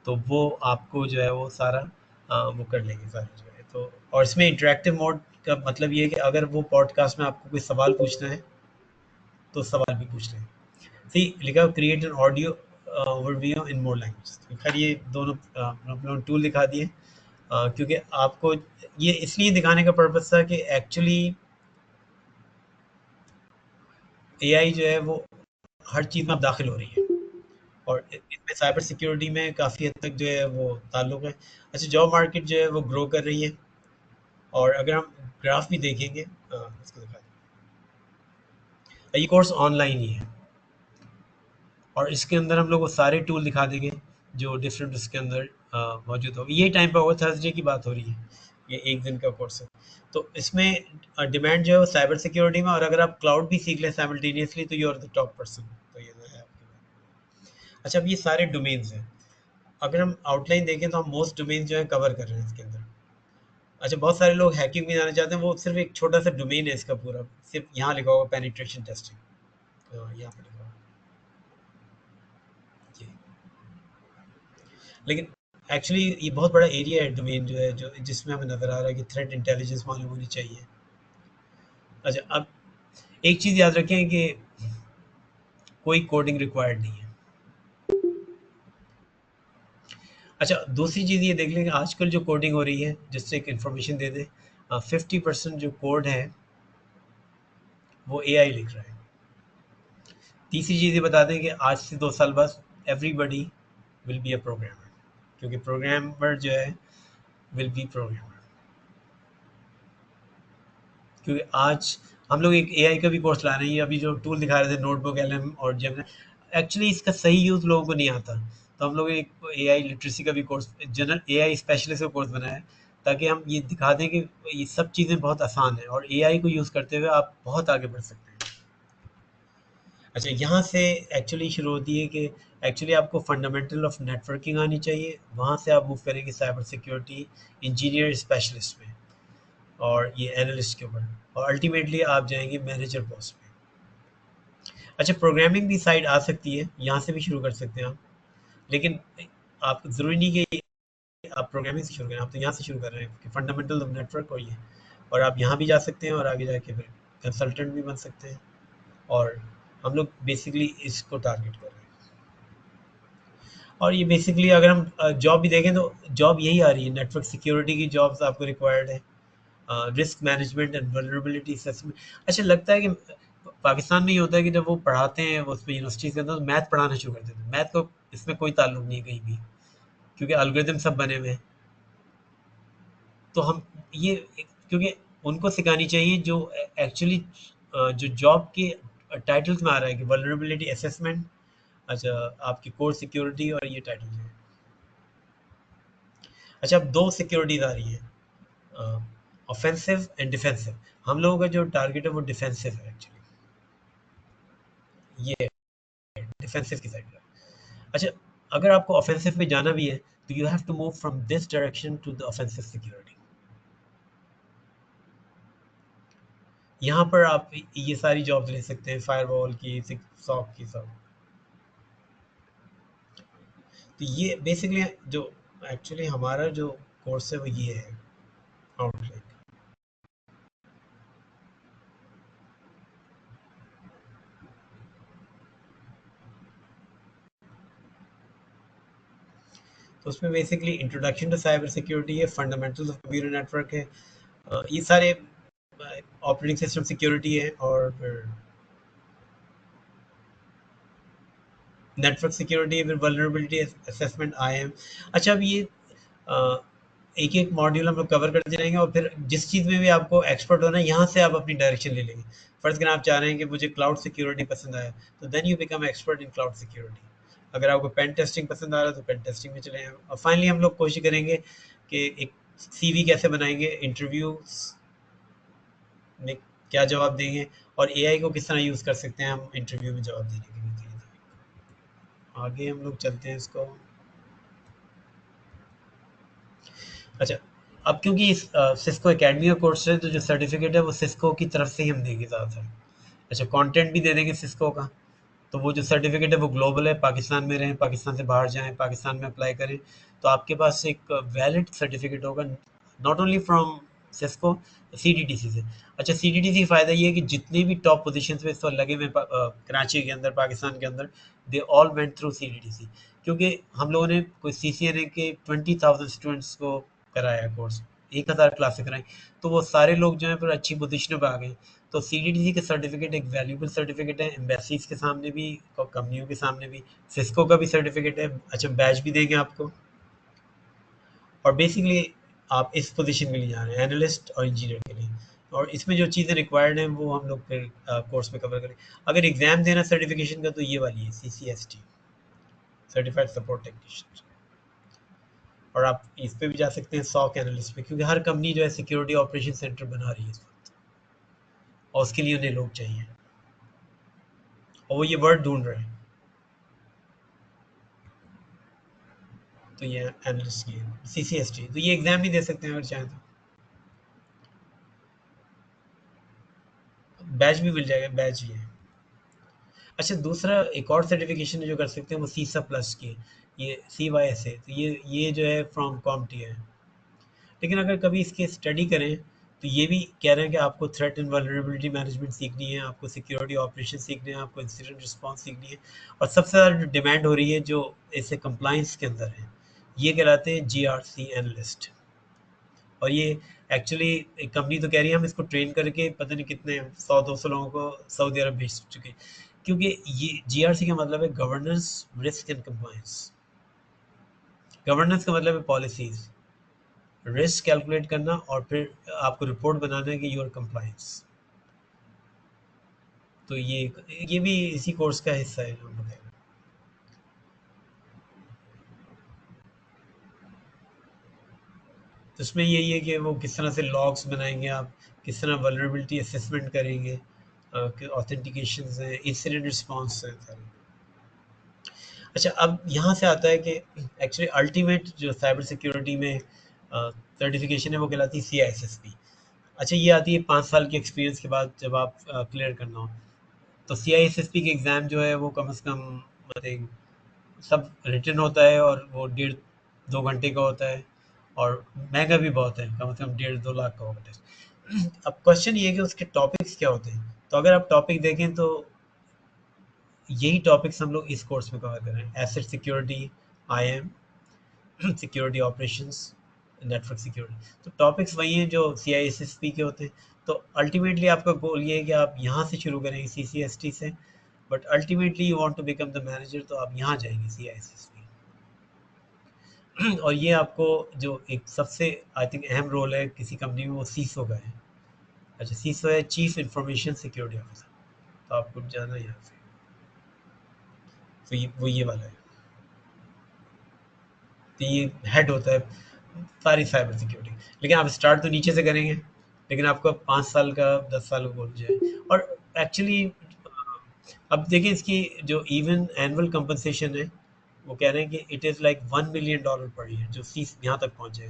तो वो आपको जो है वो सारा वो कर लेंगे सारा जो है। तो और इसमें इंटरेक्टिव मोड का मतलब ये है कि अगर वो पॉडकास्ट में आपको कोई सवाल पूछना है तो सवाल भी पूछ लें। सी लिखा create an audio overview in more language. खैर ये दोनों हम लोग टूल दिखा दिए, क्योंकि आपको ये इसलिए दिखाने का पर्पस था कि एक्चुअली एआई जो है वो हर चीज़ में अब दाखिल हो रही है, और इसमें साइबर सिक्योरिटी में काफ़ी हद तक जो है वो ताल्लुक है। अच्छा, जॉब मार्केट जो है वो ग्रो कर रही है, और अगर हम ग्राफ भी देखेंगे, इसको दिखा दें, ये कोर्स ऑनलाइन ही है, और इसके अंदर हम लोग वो सारे टूल दिखा देंगे जो डिफरेंट उसके अंदर मौजूद होगी। ये टाइम पर होगा, थर्सडे की बात हो रही है, ये एक दिन का कोर्स है। तो इसमें डिमांड जो है वो साइबर सिक्योरिटी में, और अगर आप क्लाउड भी सीख लें साइमल्टेनियसली तो you are the top person. तो ये जो है आपकी बात। अच्छा, अब ये सारे डोमेन्स हैं, अगर हम आउटलाइन देखें तो हम मोस्ट डोमेन जो है कवर कर रहे हैं इसके अंदर। अच्छा, बहुत सारे लोग हैकिंग में जाना चाहते हैं, वो सिर्फ एक छोटा सा डोमेन है इसका पूरा, सिर्फ यहाँ लिखा होगा पेनिट्रेशन टेस्टिंग, यहाँ पे लिखा होगा ये। लेकिन एक्चुअली ये बहुत बड़ा एरिया है डोमेन जो है, जो जिसमें हमें नज़र आ रहा है कि थ्रेट इंटेलिजेंस मालूम होनी चाहिए। अच्छा, अब एक चीज़ याद रखें कि कोई कोडिंग रिक्वायर्ड नहीं है। अच्छा, दूसरी चीज़ ये देख लें कि आजकल जो कोडिंग हो रही है, जिससे एक इन्फॉर्मेशन दे दें, 50% जो कोड है वो एआई लिख रहा है। तीसरी चीज़ ये बता दें कि आज से 2 साल बाद everybody will be a programmer, क्योंकि प्रोग्रामर जो है विल बी प्रोग्रामर। क्योंकि आज हम लोग एक एआई का भी कोर्स ला रहे हैं, ये अभी जो टूल दिखा रहे थे नोटबुक एलएम और जेमिनी, एक्चुअली इसका सही यूज़ लोगों को नहीं आता। तो हम लोग एक एआई लिटरेसी का भी कोर्स, जनरल एआई स्पेशलिस्ट का कोर्स बनाया है, ताकि हम ये दिखा दें कि ये सब चीज़ें बहुत आसान है और एआई को यूज़ करते हुए आप बहुत आगे बढ़ सकते हैं। अच्छा, यहाँ से एक्चुअली शुरू होती है कि एक्चुअली आपको फंडामेंटल ऑफ नेटवर्किंग आनी चाहिए, वहाँ से आप मूव करेंगे साइबर सिक्योरिटी इंजीनियर स्पेशलिस्ट में और ये एनालिस्ट के ऊपर, और अल्टीमेटली आप जाएंगे मैनेजर पोस्ट पे। अच्छा, प्रोग्रामिंग भी साइड आ सकती है, यहाँ से भी शुरू कर सकते हैं आप, लेकिन आप ज़रूरी नहीं कि आप प्रोग्रामिंग से शुरू करें, आप तो यहाँ से शुरू कर रहे हैं कि फंडामेंटल ऑफ नेटवर्क और ये, और आप यहाँ भी जा सकते हैं और आगे जाके फिर कंसल्टेंट भी बन सकते हैं, और हम लोग बेसिकली इसको टारगेट कर रहे हैं। और ये बेसिकली अगर हम जॉब भी देखें तो जॉब यही आ रही है, नेटवर्क सिक्योरिटी की जॉब्स आपको रिक्वायर्ड है, risk management and vulnerability assessment. अच्छा, लगता है कि पाकिस्तान में ये होता है कि जब वो पढ़ाते हैं वो उसमें यूनिवर्सिटीज़ के अंदर, तो मैथ पढ़ाना शुरू कर देते हैं। मैथ को इसमें कोई ताल्लुक नहीं है कहीं भी, क्योंकि एल्गोरिदम सब बने हुए हैं। तो हम ये क्योंकि उनको सिखानी चाहिए जो एक्चुअली जो जॉब के टाइटल्स में आ रहा है कि वल्नरेबिलिटी असेसमेंट, अच्छा आपकी कोर सिक्योरिटी, और ये टाइटल है। अच्छा, अब 2 सिक्योरिटीज़ आ रही हैं, ऑफेंसिव एंड डिफेंसिव। हम लोगों का जो टारगेट है वो डिफेंसिव है एक्चुअली, ये डिफेंसिव की साइड का। अच्छा, अगर आपको ऑफेंसिव में जाना भी है तो you have to move from this direction to the offensive security. यहाँ पर आप ये सारी जॉब्स ले सकते हैं, फायरवॉल की, सॉक की, सब। तो ये बेसिकली जो एक्चुअली हमारा जो कोर्स है वो ये है, आउटलाइन। तो उसमें basically introduction to cyber security है, फंडामेंटल्स ऑफ कंप्यूटर नेटवर्क है, ये सारे ऑपरेटिंग सिस्टम सिक्योरिटी है, और फिर नेटवर्क सिक्योरिटी, फिर वल्नरेबिलिटी असेसमेंट, आईएम। अच्छा, अब ये एक एक मॉड्यूल हम लोग कवर करते जाएंगे, और फिर जिस चीज़ में भी आपको एक्सपर्ट होना है यहाँ से आप अपनी डायरेक्शन ले लेंगे। फर्ज करें आप चाह रहे हैं कि मुझे क्लाउड सिक्योरिटी पसंद आया, तो then you become expert in cloud security. अगर आपको पेन टेस्टिंग पसंद आ रहा है तो पेन टेस्टिंग में चले जाएं। और फाइनली हम लोग कोशिश करेंगे कि एक सीवी कैसे बनाएंगे, इंटरव्यू में क्या जवाब देंगे, और एआई को किस तरह यूज़ कर सकते हैं हम इंटरव्यू में जवाब देने के लिए। आगे हम लोग चलते हैं इसको। अच्छा, अब क्योंकि इस सिस्को एकेडमी का कोर्स है, तो जो सर्टिफिकेट है वो सिस्को की तरफ से ही हम देंगे ज़्यादातर। अच्छा, कंटेंट भी दे देंगे सिस्को का, तो वो जो सर्टिफिकेट है वो ग्लोबल है, पाकिस्तान में रहें, पाकिस्तान से बाहर जाएं, पाकिस्तान में अप्लाई करें, तो आपके पास एक वैलिड सर्टिफिकेट होगा, नॉट ओनली फ्रॉम सिस्को, सीटीटीसी से। अच्छा, सीटीटीसी का फ़ायदा ये है कि जितने भी टॉप पोजीशंस पे इस वक्त लगे हुए कराची के अंदर, पाकिस्तान के अंदर, दे ऑल वेंट थ्रू सीटीटीसी। क्योंकि हम लोगों ने कोई सीसीएनए के 20,000 स्टूडेंट्स को कराया कोर्स, 1000 क्लासें कराई, तो वो सारे लोग जो हैं फिर अच्छी पोजीशनों पे आ गए। तो सीटीटीसी का सर्टिफिकेट एक वैल्यूबल सर्टिफिकेट है, एम्बेसीज के सामने भी और कंपनियों के सामने भी। सिस्को का भी सर्टिफिकेट है, अच्छा बैच भी देंगे आपको। और बेसिकली आप इस पोजीशन के लिए जा रहे हैं, एनालिस्ट और इंजीनियर के लिए, और इसमें जो चीज़ें रिक्वायर्ड हैं वो हम लोग फिर कोर्स में कवर करें। अगर एग्ज़ाम देना सर्टिफिकेशन का तो ये वाली है, CCST, सर्टिफाइड सपोर्ट टेक्नीशियन। और आप इस पे भी जा सकते हैं, सॉक एनालिस्ट पे, क्योंकि हर कंपनी जो है सिक्योरिटी ऑपरेशन सेंटर बना रही है इस वक्त, और उसके लिए उन्हें लोग चाहिए, और वो ये वर्ड ढूंढ रहे हैं। तो ये एनालिस्ट की है, CCST, तो ये एग्ज़ाम भी दे सकते हैं अगर चाहें तो, बैच भी मिल जाएगा, बैच भी है। अच्छा, दूसरा एक और सर्टिफिकेशन जो कर सकते हैं वो सीसा प्लस की है, ये CYSA, तो ये जो है फ्रॉम कॉम्टी है। लेकिन अगर कभी इसके स्टडी करें तो ये भी कह रहे हैं कि आपको थ्रेट एंड वल्नरेबिलिटी मैनेजमेंट सीखनी है, आपको सिक्योरिटी ऑपरेशन सीखने हैं, आपको इंसिडेंट रिस्पॉन्स सीखनी है, और सबसे ज़्यादा जो डिमांड हो रही है जो इससे कंप्लाइंस के अंदर है, ये कहलाते हैं GRC एनालिस्ट। और ये एक्चुअली एक कंपनी तो कह रही है हम इसको ट्रेन करके पता नहीं कितने 100-200 लोगों को सऊदी अरब भेज चुके हैं। क्योंकि ये GRC का मतलब है governance, risk and compliance. Governance का मतलब है पॉलिसीज, रिस्क कैलकुलेट करना और फिर आपको रिपोर्ट बनाना है कि यूर कंप्लायंस। तो ये भी इसी कोर्स का हिस्सा है जो हम बताएंगे। तो इसमें यही है कि वो किस तरह से लॉग्स बनाएंगे, आप किस तरह वल्नरेबिलिटी असेसमेंट करेंगे, ऑथेंटिकेशन है, इंसिडेंट रिस्पॉन्स है सारे। अच्छा, अब यहाँ से आता है कि एक्चुअली अल्टीमेट जो साइबर सिक्योरिटी में सर्टिफिकेशन है वो कहलाती है CISSP। अच्छा, ये आती है 5 साल के एक्सपीरियंस के बाद जब आप क्लियर करना हो। तो CISSP के एग्ज़ाम जो है वो कम से कम मतलब सब रिटन होता है और वो 1.5-2 घंटे का होता है और महंगा भी बहुत है, कम से कम 1.5-2 लाख का होगा टेस्ट। अब क्वेश्चन ये है कि उसके टॉपिक्स क्या होते हैं। तो अगर आप टॉपिक देखें तो यही टॉपिक्स हम लोग इस कोर्स में कवर कर रहे हैं। Asset security, IAM, security operations, network security. तो टॉपिक्स वही हैं जो CISSP के होते हैं। तो अल्टीमेटली आपका गोल ये है कि आप यहाँ से शुरू करेंगे CCST से, but ultimately you want to become the manager, तो आप यहाँ जाएंगे CISSP। और ये आपको जो एक सबसे आई थिंक अहम रोल है किसी कंपनी में वो CISO का है। अच्छा, CISO है चीफ इंफॉर्मेशन सिक्योरिटी ऑफिसर। तो आपको जाना है यहाँ से। तो वो ये वाला है। तो ये हेड होता है सारी साइबर सिक्योरिटी। लेकिन आप स्टार्ट तो नीचे से करेंगे, लेकिन आपको 5 साल का 10 साल का गोल जाए। और एक्चुअली अब देखिए इसकी जो इवन एनुअल कंपनसेशन है वो कह रहे हैं कि it is like $1 million per year जो सी यहाँ तक पहुँचे।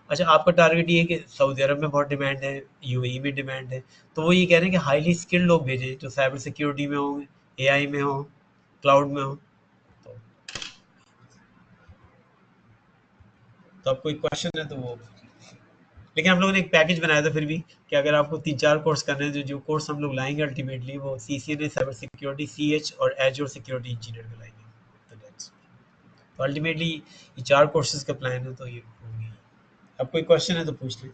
अच्छा, आपका टारगेट ये है कि सऊदी अरब में बहुत डिमांड है, UAE में डिमांड है, तो वो ये कह रहे हैं कि हाईली स्किल्ड लोग भेजें जो साइबर सिक्योरिटी में होंगे, AI में हो, क्लाउड में हो। तो, तो अब कोई क्वेश्चन है तो वो। लेकिन हम लोगों ने एक पैकेज बनाया था फिर भी कि अगर आपको 3-4 कोर्स करने हैं, जो कोर्स हम लोग लाएंगे अल्टीमेटली वो CCNA साइबर सिक्योरिटी, CH और एजोर सिक्योरिटी इंजीनियर का लाएंगे। तो अल्टीमेटली ये 4 कोर्सेज का प्लान है, तो ये होंगे। अब कोई क्वेश्चन है तो पूछ लें।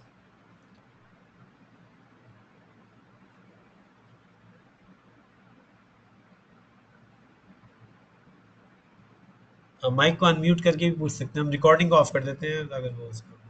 माइक को अनम्यूट करके भी पूछ सकते हैं, हम रिकॉर्डिंग को ऑफ कर देते हैं अगर वो उसको